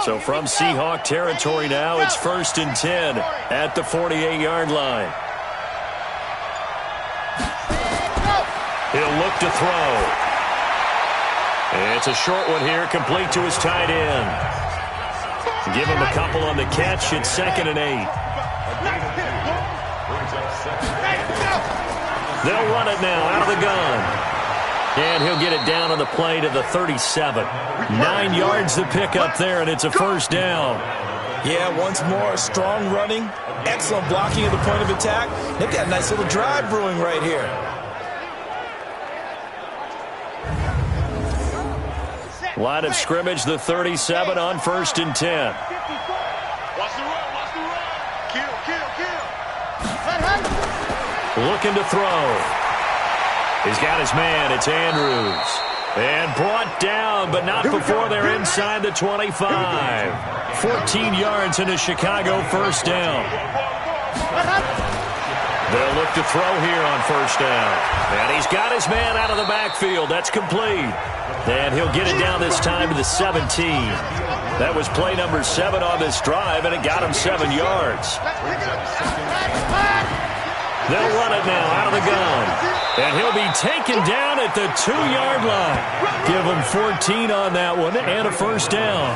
So from Seahawk territory now, it's 1st and 10 at the 48-yard line. He'll look to throw. And it's a short one here, complete to his tight end. Give him a couple on the catch. It's 2nd and 8. They'll run it now out of the gun. And he'll get it down on the play to the 37. 9 yards to pick up there, and it's a first down. Yeah, once more, strong running, excellent blocking at the point of attack. They've got a nice little drive brewing right here. Line of scrimmage, the 37 on 1st and 10. Watch the run, watch the run. Kill. Looking to throw. He's got his man. It's Andrews. And brought down, but not before they're inside the 25. 14 yards into Chicago first down. They'll look to throw here on first down. And he's got his man out of the backfield. That's complete. And he'll get it down this time to the 17. That was play number 7 on this drive, and it got him 7 yards. They'll run it now out of the gun. And he'll be taken down at the 2-yard line. Give him 14 on that one and a first down.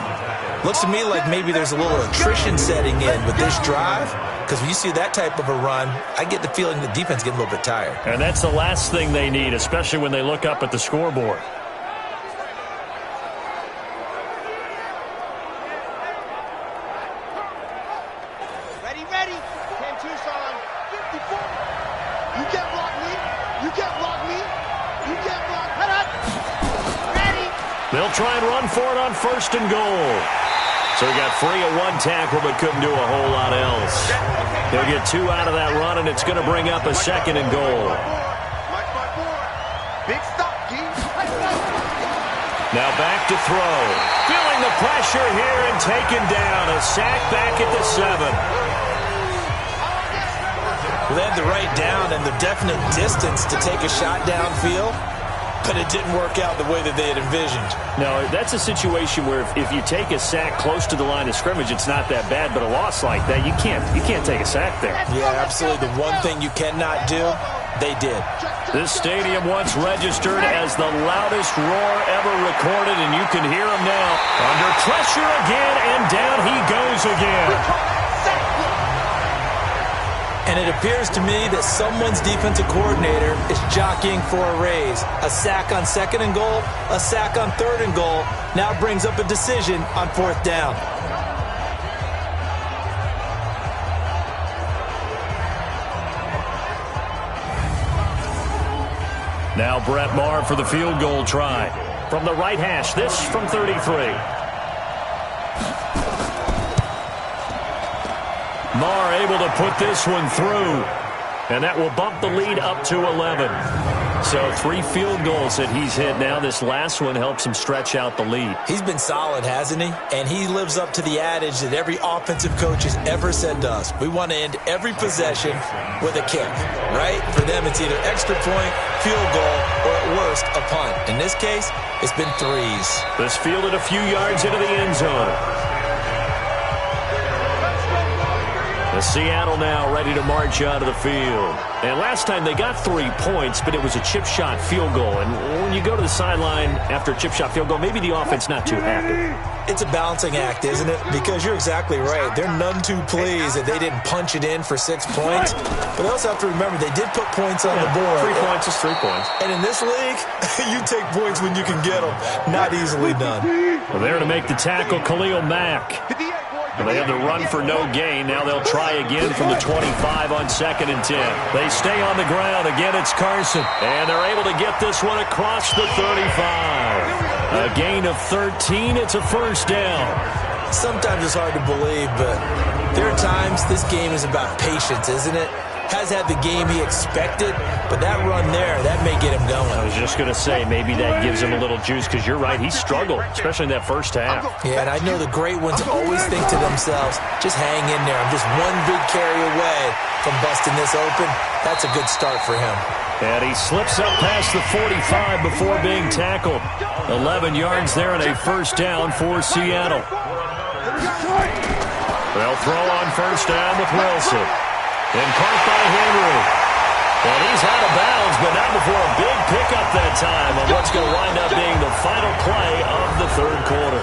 Looks to me like maybe there's a little attrition setting in with this drive, because when you see that type of a run, I get the feeling the defense getting a little bit tired. And that's the last thing they need, especially when they look up at the scoreboard. Ready, ready. 10 Tucson, 54. You can't block me. You can't block me. You can't block. Head up. Ready. They'll try and run for it on first and goal. So he got free of one tackle but couldn't do a whole lot else. He'll get 2 out of that run, and it's going to bring up a second and goal. Big stop, G. Now back to throw. Feeling the pressure here and taken down. A sack back at the 7. Well, they had the right down and the definite distance to take a shot downfield, but it didn't work out the way that they had envisioned. No, that's a situation where if you take a sack close to the line of scrimmage, it's not that bad, but a loss like that, you can't take a sack there. Yeah, absolutely. The one thing you cannot do, they did. This stadium once registered as the loudest roar ever recorded, and you can hear him now. Under pressure again, and down he goes again. And it appears to me that someone's defensive coordinator is jockeying for a raise. A sack on second and goal, a sack on third and goal, now brings up a decision on fourth down. Now Brett Maher for the field goal try. From the right hash, this from 33. Maher able to put this one through, and that will bump the lead up to 11. So 3 field goals that he's hit now. This last one helps him stretch out the lead. He's been solid, hasn't he? And he lives up to the adage that every offensive coach has ever said to us. We want to end every possession with a kick, right? For them, it's either extra point, field goal, or at worst, a punt. In this case, it's been 3s. This fielded a few yards into the end zone. The Seattle now ready to march out of the field. And last time they got 3 points, but it was a chip shot field goal. And when you go to the sideline after a chip shot field goal, maybe the offense not too happy. It's a balancing act, isn't it? Because you're exactly right. They're none too pleased that they didn't punch it in for 6 points. But they also have to remember they did put points on the board. 3 points is 3 points. And in this league, you take points when you can get them. Not easily done. Well, there to make the tackle, Khalil Mack. Well, they had the run for no gain. Now they'll try again from the 25 on 2nd and 10. They stay on the ground. Again, it's Carson. And they're able to get this one across the 35. A gain of 13. It's a first down. Sometimes it's hard to believe, but there are times this game is about patience, isn't it? Has had the game he expected, but that run there, that may get him going. I was just going to say, maybe that gives him a little juice, because you're right, he struggled, especially in that first half. Yeah, and I know the great ones always think to themselves, just hang in there. I'm just one big carry away from busting this open. That's a good start for him. And he slips up past the 45 before being tackled. 11 yards there and a first down for Seattle. They'll throw on first down with Wilson. And caught by Henry. And he's out of bounds, but not before a big pickup that time on what's going to wind up being the final play of the third quarter.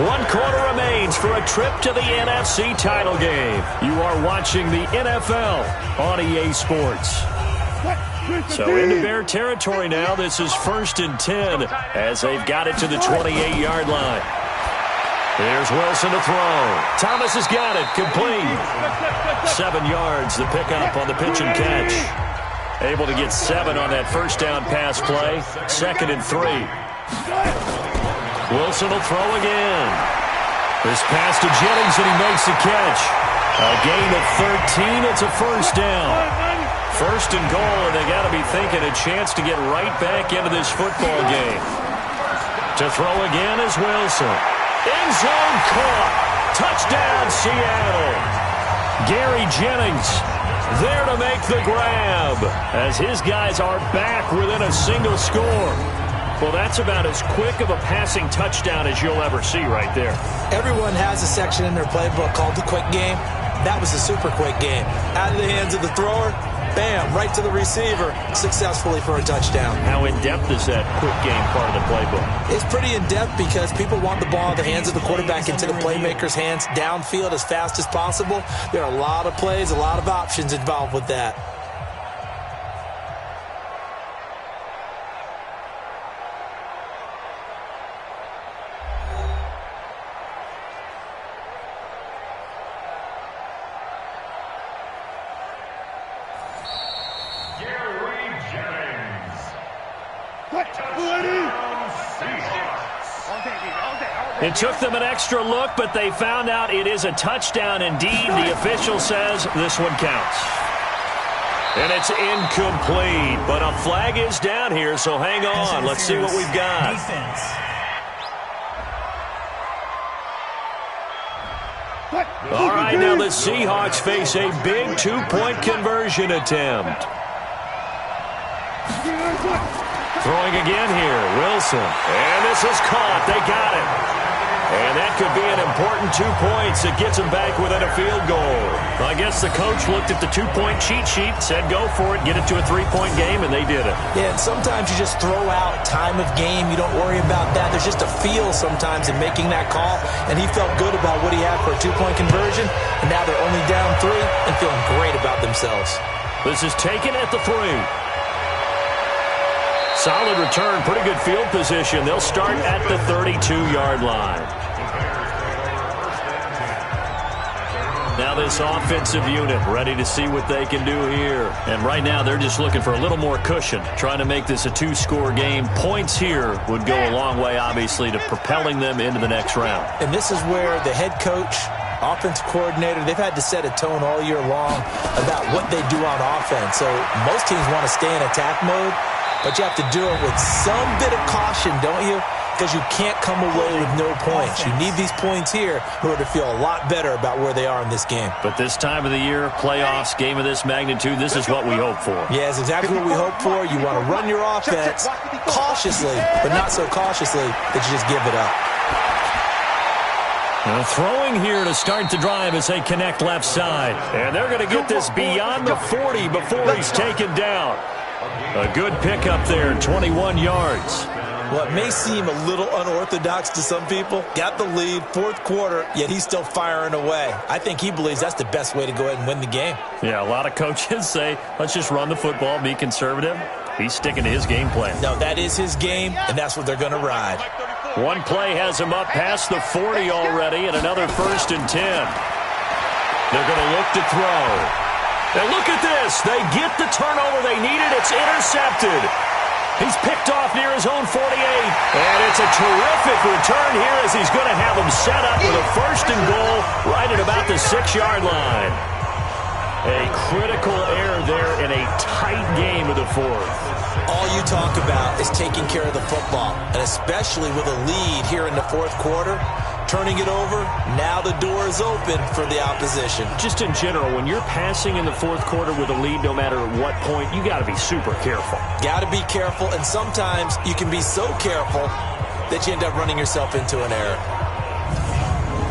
1 quarter remains for a trip to the NFC title game. You are watching the NFL on EA Sports. So into Bear territory now. This is 1st and 10 as they've got it to the 28-yard line. Here's Wilson to throw. Thomas has got it. Complete. 7 yards, the pickup on the pitch and catch. Able to get 7 on that first down pass play. 2nd and 3. Wilson will throw again. This pass to Jennings, and he makes the catch. A gain of 13. It's a first down. First and goal, and they got to be thinking a chance to get right back into this football game. To throw again is Wilson. End zone caught. Touchdown, Seattle. Gary Jennings there to make the grab as his guys are back within a single score. Well, that's about as quick of a passing touchdown as you'll ever see right there. Everyone has a section in their playbook called the quick game. That was a super quick game. Out of the hands of the thrower, bam, right to the receiver, successfully for a touchdown. How in-depth is that quick game part of the playbook? It's pretty in-depth because people want the ball in the hands of the quarterback into the playmaker's hands downfield as fast as possible. There are a lot of plays, a lot of options involved with that. It took them an extra look, but they found out it is a touchdown indeed. The official says this one counts. And it's incomplete, but a flag is down here, so hang on. Let's see what we've got. All right, now the Seahawks face a big two-point conversion attempt. Throwing again here, Wilson. And this is caught. They got it. And that could be an important 2 points that gets them back within a field goal. I guess the coach looked at the two-point cheat sheet, said go for it, get it to a three-point game, and they did it. Yeah, and sometimes you just throw out time of game. You don't worry about that. There's just a feel sometimes in making that call, and he felt good about what he had for a two-point conversion, and now they're only down 3 and feeling great about themselves. This is taken at the 3. Solid return, pretty good field position. They'll start at the 32-yard line. Now this offensive unit ready to see what they can do here. And right now they're just looking for a little more cushion, trying to make this a 2-score game. Points here would go a long way, obviously, to propelling them into the next round. And this is where the head coach, offensive coordinator, they've had to set a tone all year long about what they do on offense. So most teams want to stay in attack mode, but you have to do it with some bit of caution, don't you? Because you can't come away with no points. You need these points here in order to feel a lot better about where they are in this game. But this time of the year, playoffs, game of this magnitude, this is what we hope for. Yeah, it's exactly what we hope for. You want to run your offense cautiously, but not so cautiously that you just give it up. Now throwing here to start the drive as they connect left side. And they're going to get this beyond the 40 before he's taken down. A good pickup there, 21 yards. Well, it may seem a little unorthodox to some people. Got the lead, fourth quarter, yet he's still firing away. I think he believes that's the best way to go ahead and win the game. Yeah, a lot of coaches say, let's just run the football, be conservative. He's sticking to his game plan. No, that is his game, and that's what they're going to ride. One play has him up past the 40 already, and another 1st and 10. They're going to look to throw. And look at this. They get the turnover they needed. It's intercepted. He's picked off near his own 48. And it's a terrific return here as he's going to have them set up with a 1st and goal right at about the 6-yard line. A critical error there in a tight game of the 4th. All you talk about is taking care of the football, and especially with a lead here in the 4th quarter. Turning it over, now the door is open for the opposition. Just in general, when you're passing in the 4th quarter with a lead, no matter at what point, you got to be super careful. Got to be careful, and sometimes you can be so careful that you end up running yourself into an error.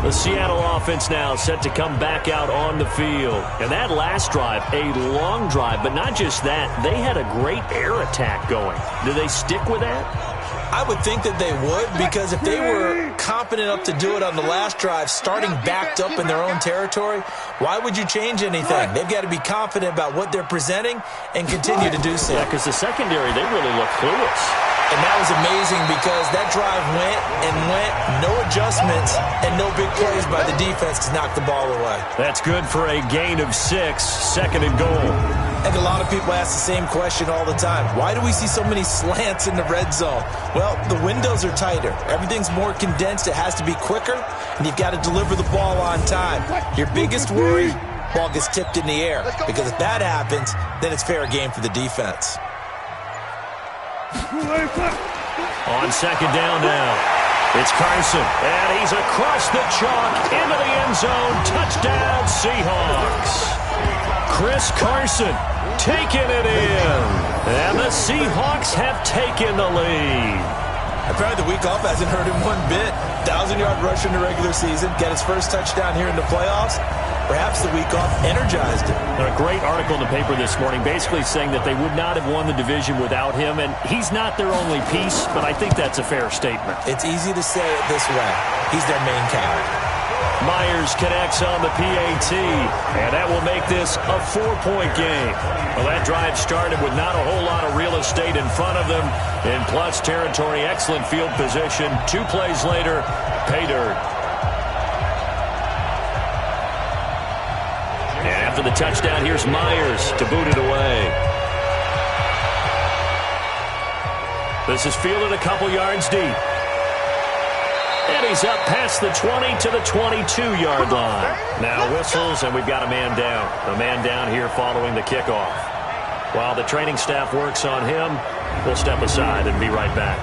The Seattle offense now set to come back out on the field. And that last drive, a long drive, but not just that. They had a great air attack going. Do they stick with that? I would think that they would, because if they were confident enough to do it on the last drive, starting backed up in their own territory, why would you change anything? They've got to be confident about what they're presenting and continue to do so. Yeah, because the secondary, they really look clueless. And that was amazing because that drive went and went, no adjustments, and no big plays by the defense to knock the ball away. That's good for a gain of 6, 2nd and goal. And a lot of people ask the same question all the time. Why do we see so many slants in the red zone? Well, the windows are tighter. Everything's more condensed. It has to be quicker, and you've got to deliver the ball on time. Your biggest worry, ball gets tipped in the air. Because if that happens, then it's fair game for the defense. On second down now, it's Carson, and he's across the chalk into the end zone. Touchdown, Seahawks. Chris Carson taking it in, and the Seahawks have taken the lead. Apparently the week off hasn't hurt him one bit. 1,000-yard rusher in the regular season, get his first touchdown here in the playoffs. Perhaps the week off energized him. A great article in the paper this morning basically saying that they would not have won the division without him, and he's not their only piece, but I think that's a fair statement. It's easy to say it this way. He's their main character. Myers connects on the PAT, and that will make this a 4-point game. Well, that drive started with not a whole lot of real estate in front of them. In plus territory, excellent field position. 2 plays later, pay dirt. And after the touchdown, here's Myers to boot it away. This is fielded a couple yards deep. And he's up past the 20 to the 22-yard line. Now whistles, and we've got a man down. A man down here following the kickoff. While the training staff works on him, we'll step aside and be right back.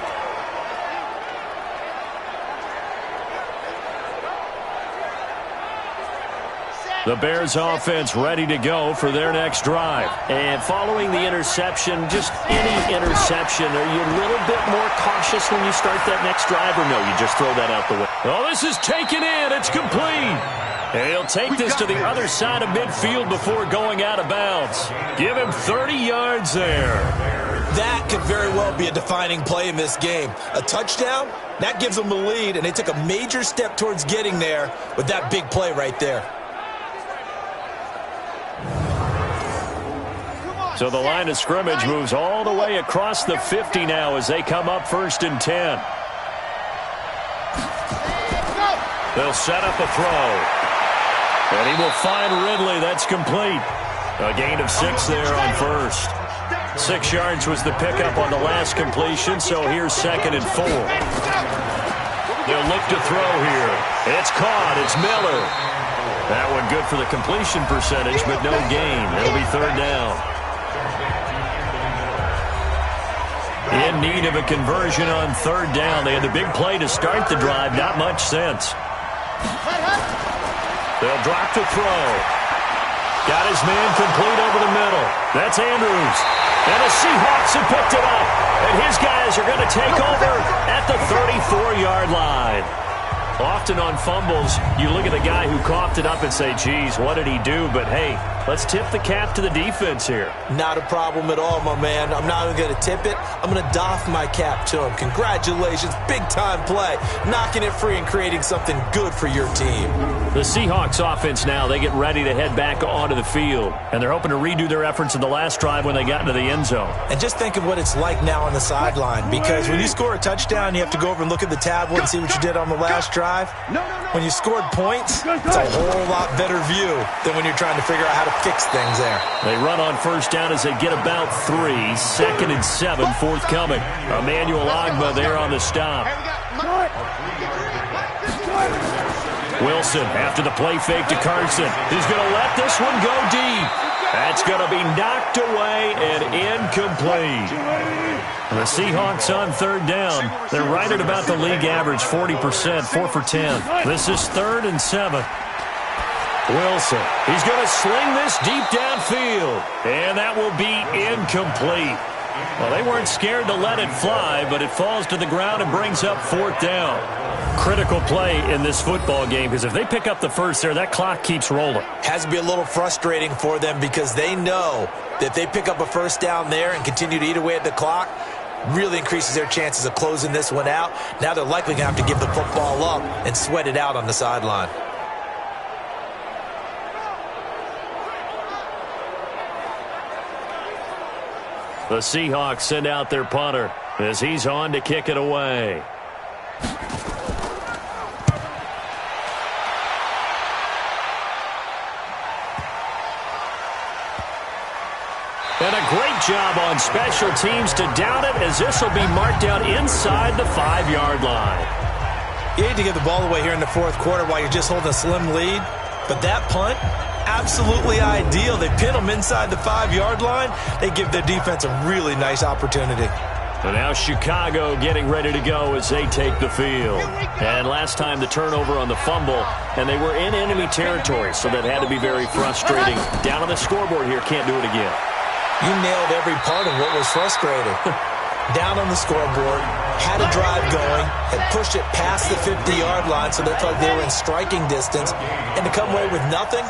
The Bears offense ready to go for their next drive. And following the interception, just any interception, are you a little bit more cautious when you start that next drive, or no, you just throw that out the way? Oh, this is taken in. It's complete. And he'll take this to the other side of midfield before going out of bounds. Give him 30 yards there. That could very well be a defining play in this game. A touchdown, that gives them the lead, and they took a major step towards getting there with that big play right there. So the line of scrimmage moves all the way across the 50 now as they come up 1st and 10. They'll set up a throw. And he will find Ridley. That's complete. A gain of 6 there on first. 6 yards was the pickup on the last completion, so here's 2nd and 4. They'll look to throw here. It's caught. It's Miller. That one good for the completion percentage, but no gain. It'll be 3rd down. In need of a conversion on 3rd down. They had the big play to start the drive. Not much sense. They'll drop to throw. Got his man complete over the middle. That's Andrews. And the Seahawks have picked it up. And his guys are going to take over at the 34-yard line. Often on fumbles, you look at the guy who coughed it up and say, geez, what did he do? But, hey, let's tip the cap to the defense here. Not a problem at all, my man. I'm not even going to tip it. I'm going to doff my cap to him. Congratulations. Big-time play. Knocking it free and creating something good for your team. The Seahawks offense now, they get ready to head back onto the field. And they're hoping to redo their efforts in the last drive when they got into the end zone. And just think of what it's like now on the sideline. Because when you score a touchdown, you have to go over and look at the tablet and see what you did on the last drive. When you scored points, it's a whole lot better view than when you're trying to figure out how to fix things there. They run on 1st down as they get about 3. 2nd and 7, forthcoming. Emmanuel Ogbah there on the stop. Wilson after the play fake to Carson. He's going to let this one go deep. That's going to be knocked away and incomplete. The Seahawks on 3rd down. They're right at about the league average, 40%, 4 for 10. This is 3rd and 7. Wilson, he's going to sling this deep downfield. And that will be incomplete. Well, they weren't scared to let it fly, but it falls to the ground and brings up 4th down. Critical play in this football game, because if they pick up the first there, that clock keeps rolling. Has to be a little frustrating for them because they know that if they pick up a 1st down there and continue to eat away at the clock, really increases their chances of closing this one out. Now they're likely going to have to give the football up and sweat it out on the sideline. The Seahawks send out their punter as he's on to kick it away. And a great job on special teams to down it, as this will be marked out inside the 5-yard line. You need to give the ball away here in the 4th quarter while you're just holding a slim lead. But that punt, absolutely ideal. They pin them inside the 5-yard line. They give their defense a really nice opportunity. And now Chicago getting ready to go as they take the field. And last time the turnover on the fumble, and they were in enemy territory, so that had to be very frustrating. Down on the scoreboard here, can't do it again. You nailed every part of what was frustrating. Down on the scoreboard, had a drive going, had pushed it past the 50-yard line so they felt they were in striking distance, and to come away with nothing,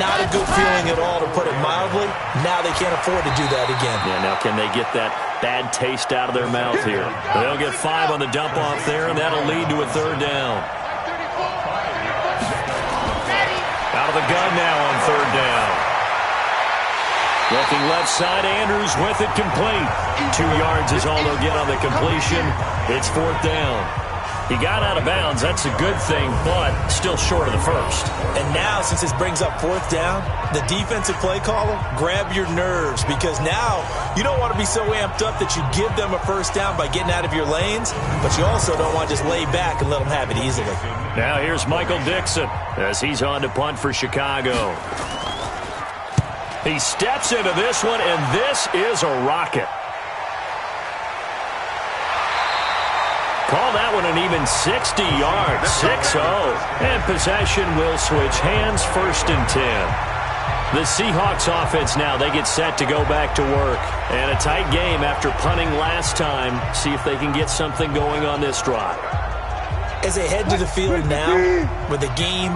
not a good feeling at all, to put it mildly. Now they can't afford to do that again. Yeah, now can they get that bad taste out of their mouth here? They'll get 5 on the dump-off there, and that'll lead to a 3rd down. Out of the gun now on 3rd down. Looking left side, Andrews with it complete. 2 yards is all they'll get on the completion. It's 4th down. He got out of bounds. That's a good thing, but still short of the first. And now, since this brings up 4th down, the defensive play caller, grab your nerves, because now you don't want to be so amped up that you give them a 1st down by getting out of your lanes, but you also don't want to just lay back and let them have it easily. Now here's Michael Dixon as he's on to punt for Chicago. He steps into this one, and this is a rocket. Call that one an even 60 yards, 6-0. And possession will switch hands, 1st and 10. The Seahawks offense now, they get set to go back to work. And a tight game after punting last time. See if they can get something going on this drive. As they head to the field now, with the game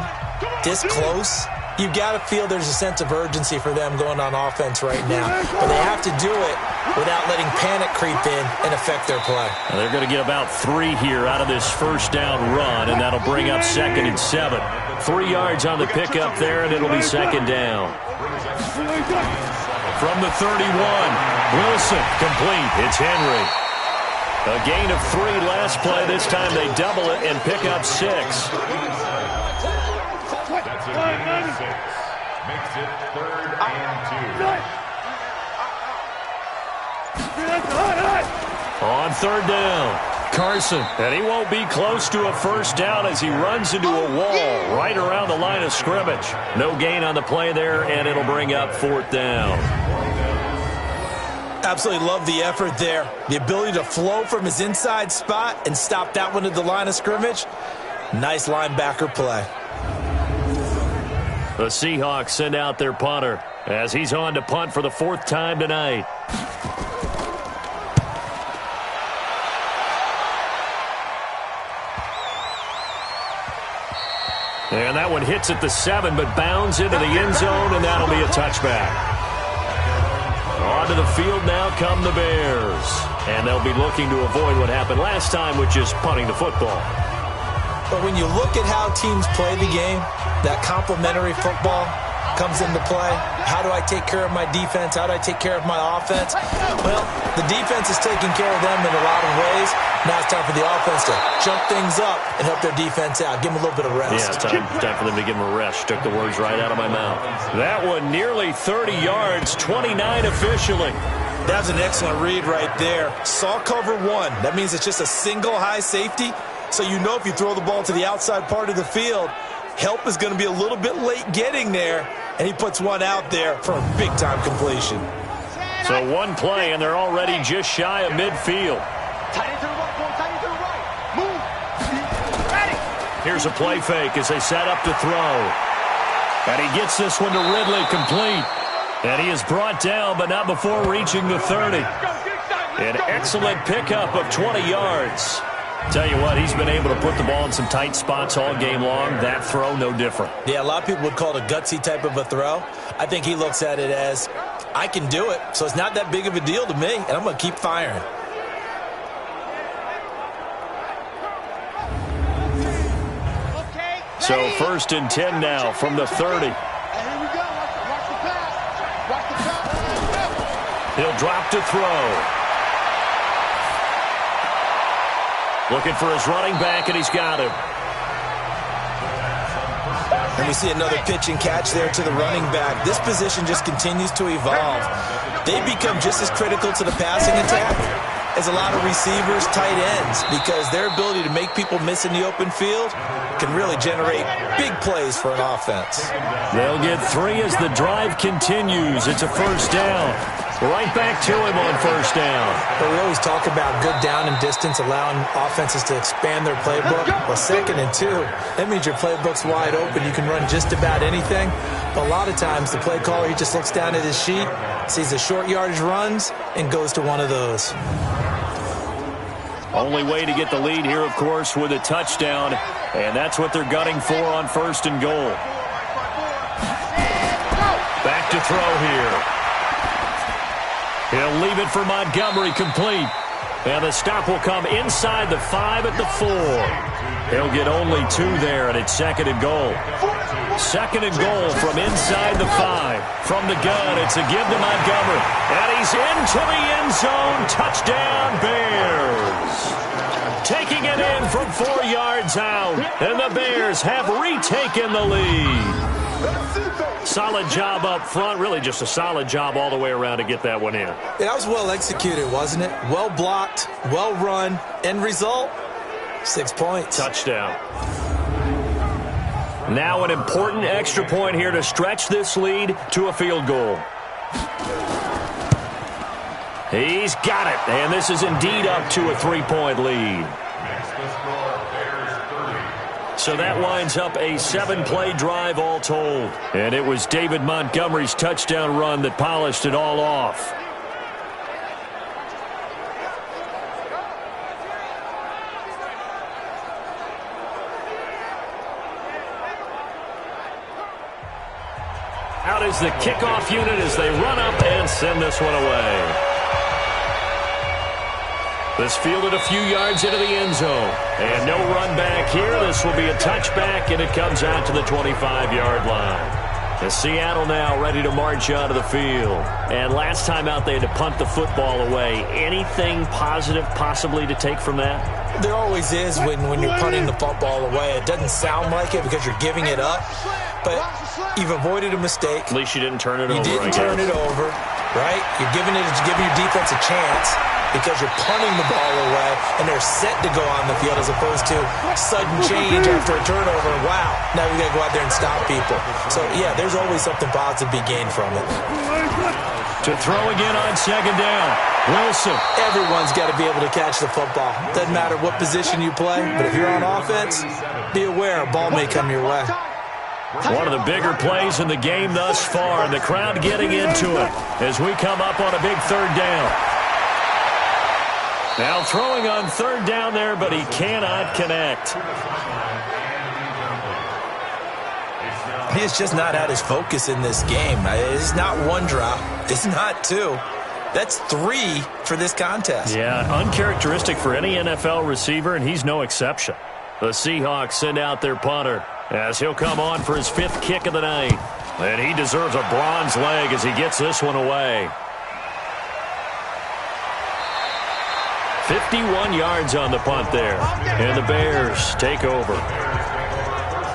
this close, you've got to feel there's a sense of urgency for them going on offense right now. But they have to do it without letting panic creep in and affect their play. Now they're going to get about 3 here out of this 1st down run, and that'll bring up 2nd and 7. 3 yards on the pickup there, and it'll be 2nd down. From the 31, Wilson complete. It's Henry. A gain of 3 last play. This time they double it and pick up 6. That's a gain of 6. Makes it 3rd and 2. On 3rd down, Carson. And he won't be close to a 1st down as he runs into a wall right around the line of scrimmage. No gain on the play there, and it'll bring up 4th down. Absolutely love the effort there. The ability to flow from his inside spot and stop that one at the line of scrimmage. Nice linebacker play. The Seahawks send out their punter as he's on to punt for the 4th time tonight. And that one hits at the 7, but bounds into the end zone, and that'll be a touchback. Onto the field now come the Bears. And they'll be looking to avoid what happened last time, which is punting the football. But when you look at how teams play the game, that complementary football comes into play. How do I take care of my defense? How do I take care of my offense? Well, the defense is taking care of them in a lot of ways. Now it's time for the offense to jump things up and help their defense out. Give them a little bit of rest. Yeah, time for them to give them a rest. Took the words right out of my mouth. That one nearly 30 yards, 29 officially. That's an excellent read right there. Saw cover 1. That means it's just a single high safety. So you know if you throw the ball to the outside part of the field, help is going to be a little bit late getting there, and he puts one out there for a big-time completion. So 1 play, and they're already just shy of midfield. Here's a play fake as they set up to throw. And he gets this one to Ridley complete. And he is brought down, but not before reaching the 30. An excellent pickup of 20 yards. Tell you what, he's been able to put the ball in some tight spots all game long. That throw, no different. Yeah, a lot of people would call it a gutsy type of a throw. I think he looks at it as, I can do it, so it's not that big of a deal to me, and I'm going to keep firing. So 1st and 10 now from the 30. He'll drop to throw. Looking for his running back, and he's got him. And we see another pitch and catch there to the running back. This position just continues to evolve. They become just as critical to the passing attack is a lot of receivers, tight ends, because their ability to make people miss in the open field can really generate big plays for an offense. They'll get 3 as the drive continues. It's a first down. Right back to him on first down. But we always talk about good down and distance, allowing offenses to expand their playbook. Well, 2nd and 2, that means your playbook's wide open. You can run just about anything. But a lot of times, the play caller, he just looks down at his sheet, sees the short yardage runs, and goes to one of those. Only way to get the lead here, of course, with a touchdown. And that's what they're gunning for on first and goal. Back to throw here. He'll leave it for Montgomery, complete. And the stop will come inside the 5 at the 4. He'll get only 2 there, and it's 2nd and goal. 2nd and goal from inside the 5. From the gun, it's a give to Montgomery. And he's into the end zone. Touchdown, Bears. Taking it in from 4 yards out. And the Bears have retaken the lead. Solid job up front. Really just a solid job all the way around to get that one in. That was well executed, wasn't it? Well blocked, well run. End result, 6 points. Touchdown. Now an important extra point here to stretch this lead to a field goal. He's got it. And this is indeed up to a 3-point lead. So that winds up a 7-play drive all told. And it was David Montgomery's touchdown run that polished it all off. Out is the kickoff unit as they run up and send this one away. This fielded a few yards into the end zone. And no run back here. This will be a touchback, and it comes out to the 25-yard line. And Seattle now ready to march onto the field. And last time out, they had to punt the football away. Anything positive possibly to take from that? There always is when you're punting the football away. It doesn't sound like it because you're giving it up. But you've avoided a mistake. At least you didn't turn it over. You didn't turn it over, right? You're giving your defense a chance because you're punting the ball away, and they're set to go on the field as opposed to sudden change after a turnover. Wow, now we got to go out there and stop people. So, yeah, there's always something positive to be gained from it. To throw again on 2nd down. Wilson. Everyone's got to be able to catch the football. Doesn't matter what position you play, but if you're on offense, be aware a ball may come your way. One of the bigger plays in the game thus far, and the crowd getting into it as we come up on a big 3rd down. Now throwing on 3rd down there, but he cannot connect. He's just not at his focus in this game. It's not 1 drop. It's not 2. That's 3 for this contest. Yeah, uncharacteristic for any NFL receiver, and he's no exception. The Seahawks send out their punter as he'll come on for his 5th kick of the night. And he deserves a bronze leg as he gets this one away. 51 yards on the punt there. And the Bears take over.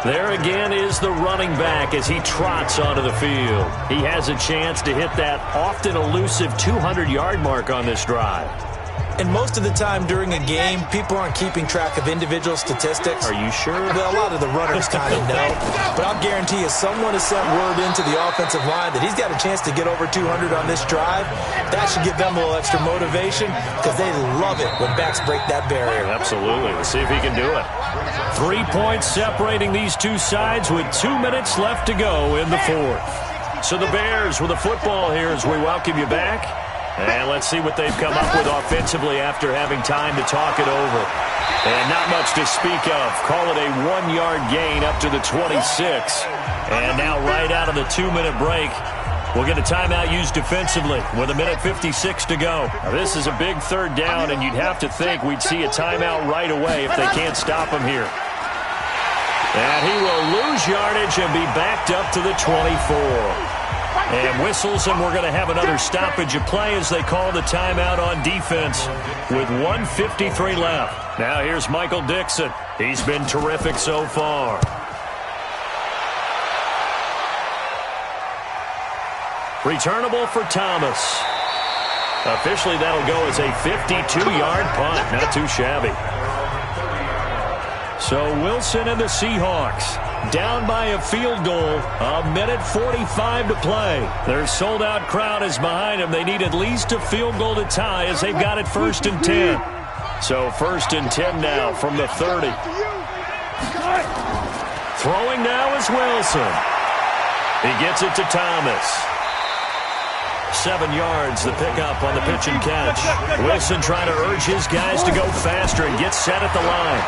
There again is the running back as he trots onto the field. He has a chance to hit that often elusive 200-yard mark on this drive. And most of the time during a game, people aren't keeping track of individual statistics. Are you sure? Well, a lot of the runners kind of know. But I'll guarantee you someone has sent word into the offensive line that he's got a chance to get over 200 on this drive. That should give them a little extra motivation because they love it when backs break that barrier. Absolutely. Let's see if he can do it. 3 points separating these two sides with 2 minutes left to go in the 4th. So the Bears with the football here as we welcome you back. And let's see what they've come up with offensively after having time to talk it over. And not much to speak of. Call it a 1-yard gain up to the 26. And now right out of the 2-minute break, we'll get a timeout used defensively with 1:56 to go. Now, this is a big 3rd down, and you'd have to think we'd see a timeout right away if they can't stop him here. And he will lose yardage and be backed up to the 24. And whistles, and we're going to have another stoppage of play as they call the timeout on defense with 1:53 left. Now here's Michael Dixon. He's been terrific so far. Returnable for Thomas. Officially, that'll go as a 52-yard punt. Not too shabby. So Wilson and the Seahawks down by a field goal. 1:45 to play. Their sold-out crowd is behind them. They need at least a field goal to tie as they've got it 1st and 10. So 1st and 10 now from the 30. Throwing now is Wilson. He gets it to Thomas. 7 yards, the pickup on the pitch and catch. Wilson trying to urge his guys to go faster and get set at the line.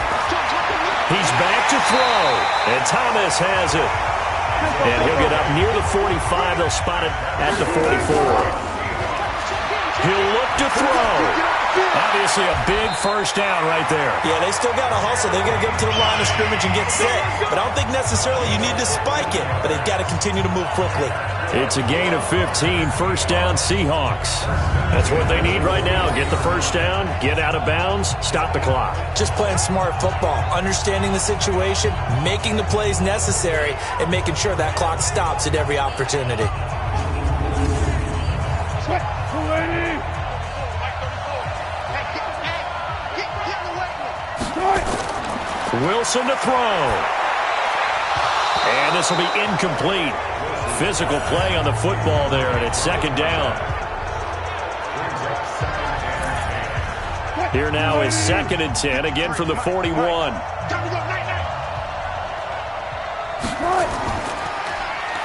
He's back to throw, and Thomas has it. And he'll get up near the 45. They'll spot it at the 44. He'll look to throw. Obviously a big first down right there. Yeah, they still got to hustle. They've got to get up to the line of scrimmage and get set. But I don't think necessarily you need to spike it, but they've got to continue to move quickly. It's a gain of 15, first down Seahawks. That's what they need right now. Get the first down, get out of bounds, stop the clock. Just playing smart football, understanding the situation, making the plays necessary, and making sure that clock stops at every opportunity. Wilson to throw. And this will be incomplete. Physical play on the football there, and it's 2nd down. Here now is 2nd and 10, again from the 41.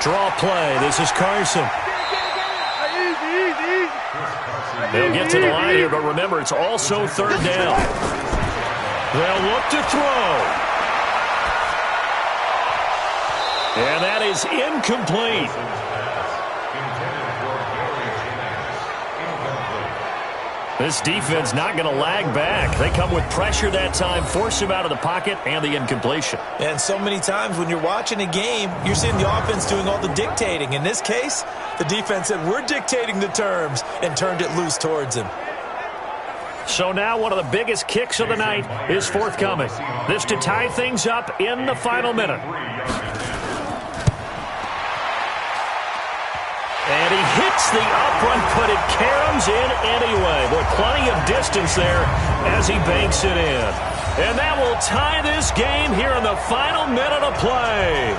Draw play. This is Carson. They'll get to the line here, but remember, it's also 3rd down. They'll look to throw. And that is incomplete. This defense not going to lag back. They come with pressure that time, force him out of the pocket, and the incompletion. And so many times when you're watching a game, you're seeing the offense doing all the dictating. In this case, the defense said, we're dictating the terms, and turned it loose towards him. So now one of the biggest kicks of the night is forthcoming. This to tie things up in the final minute. And he hits the uprun, but it caroms in anyway. Boy, plenty of distance there as he banks it in. And that will tie this game here in the final minute of play.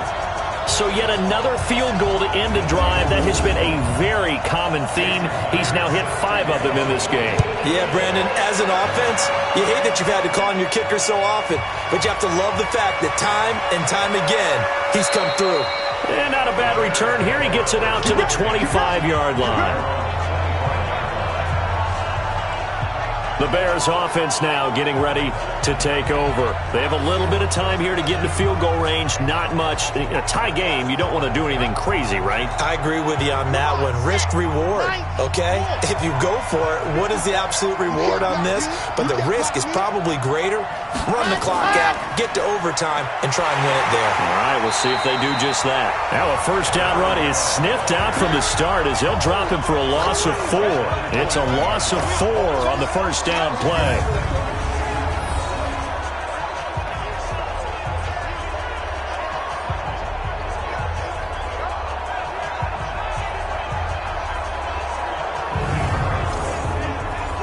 So yet another field goal to end a drive. That has been a very common theme. He's now hit 5 of them in this game. Yeah, Brandon, as an offense, you hate that you've had to call on your kicker so often, but you have to love the fact that time and time again, he's come through. And not a bad return here. He gets it out to the 25-yard line. The Bears offense now getting ready to take over. They have a little bit of time here to get into field goal range. Not much. In a tie game, you don't want to do anything crazy, right? I agree with you on that one. Risk reward, okay? If you go for it, what is the absolute reward on this? But the risk is probably greater. Run the clock out, get to overtime, and try and win it there. All right, we'll see if they do just that. Now a first down run is sniffed out from the start as they'll drop him for a loss of 4. It's a loss of 4 on the first down play.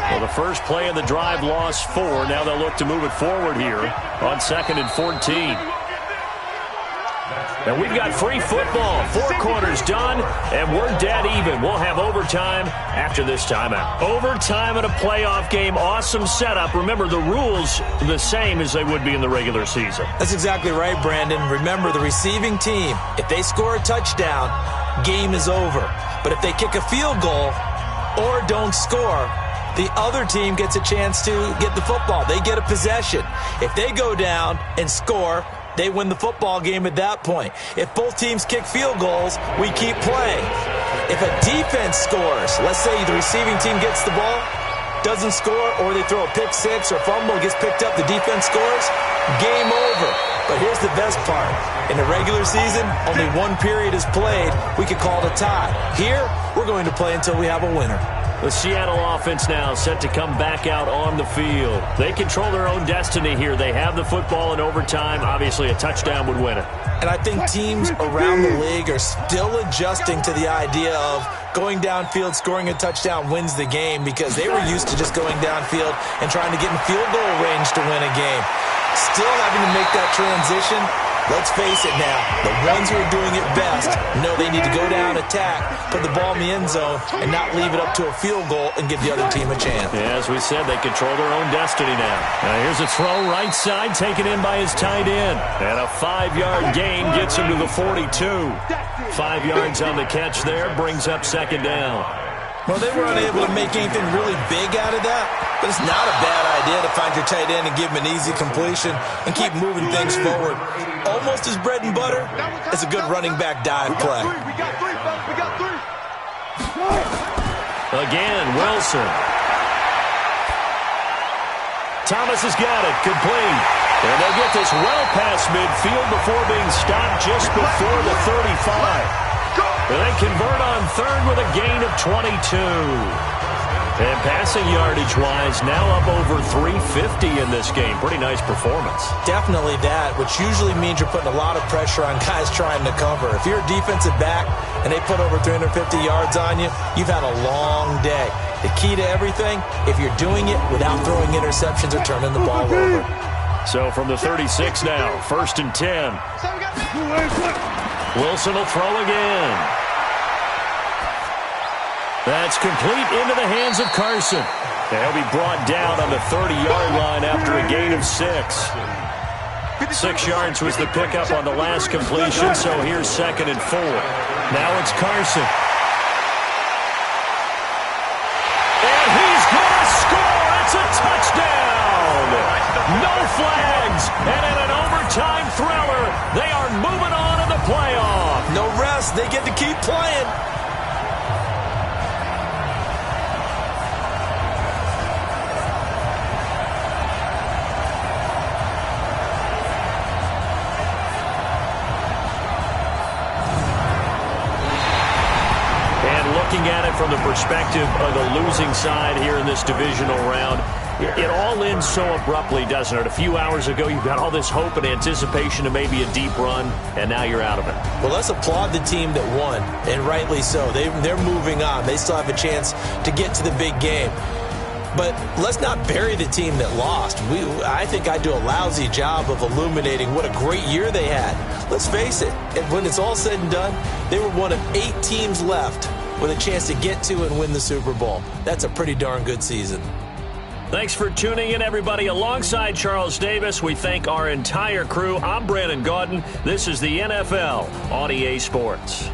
Well, the first play of the drive lost 4. Now they'll look to move it forward here on 2nd and 14. And we've got free football. 4 quarters done, and we're dead even. We'll have overtime after this timeout. Overtime in a playoff game. Awesome setup. Remember, the rules are the same as they would be in the regular season. That's exactly right, Brandon. Remember, the receiving team, if they score a touchdown, game is over. But if they kick a field goal or don't score, the other team gets a chance to get the football. They get a possession. If they go down and score, they win the football game at that point. If both teams kick field goals, we keep playing. If a defense scores, let's say the receiving team gets the ball, doesn't score, or they throw a pick six or fumble, gets picked up, the defense scores, game over. But here's the best part. In the regular season, only 1 period is played. We could call it a tie. Here, we're going to play until we have a winner. The Seattle offense now set to come back out on the field. They control their own destiny here. They have the football in overtime. Obviously, a touchdown would win it. And I think teams around the league are still adjusting to the idea of going downfield, scoring a touchdown wins the game, because they were used to just going downfield and trying to get in field goal range to win a game. Still having to make that transition. Let's face it now, the ones who are doing it best know they need to go down, attack, put the ball in the end zone, and not leave it up to a field goal and give the other team a chance. Yeah, as we said, they control their own destiny now. Here's a throw right side, taken in by his tight end. And a 5-yard gain gets him to the 42. 5 yards on the catch there, brings up second down. Well, they were unable to make anything really big out of that, but it's not a bad idea to find your tight end and give him an easy completion and keep moving things forward. Almost as bread and butter as a good running back dive play. We got three, fellas. We got three. Again, Wilson. Thomas has got it, complete. And they'll get this well past midfield before being stopped just before the 35. And they convert on third with a gain of 22. And passing yardage-wise, now up over 350 in this game. Pretty nice performance. Definitely that, which usually means you're putting a lot of pressure on guys trying to cover. If you're a defensive back and they put over 350 yards on you, you've had a long day. The key to everything, if you're doing it without throwing interceptions or turning the ball over. So from the 36 now, 1st and 10. Wilson will throw again. That's complete into the hands of Carson. He'll be brought down on the 30-yard line after a gain of 6. 6 yards was the pickup on the last completion, so here's 2nd and 4. Now it's Carson. And he's going to score! It's a touchdown! No flags! And in an overtime thriller, they are moving on in the playoff. No rest. They get to keep playing. Looking at it from the perspective of the losing side here in this divisional round, it all ends so abruptly, doesn't it? A few hours ago, you've got all this hope and anticipation of maybe a deep run, and now you're out of it. Well, let's applaud the team that won, and rightly so. They're moving on. They still have a chance to get to the big game. But let's not bury the team that lost. I think I do a lousy job of illuminating what a great year they had. Let's face it, when it's all said and done, they were one of 8 teams left with a chance to get to and win the Super Bowl. That's a pretty darn good season. Thanks for tuning in, everybody. Alongside Charles Davis, we thank our entire crew. I'm Brandon Gaudin. This is the NFL on EA Sports.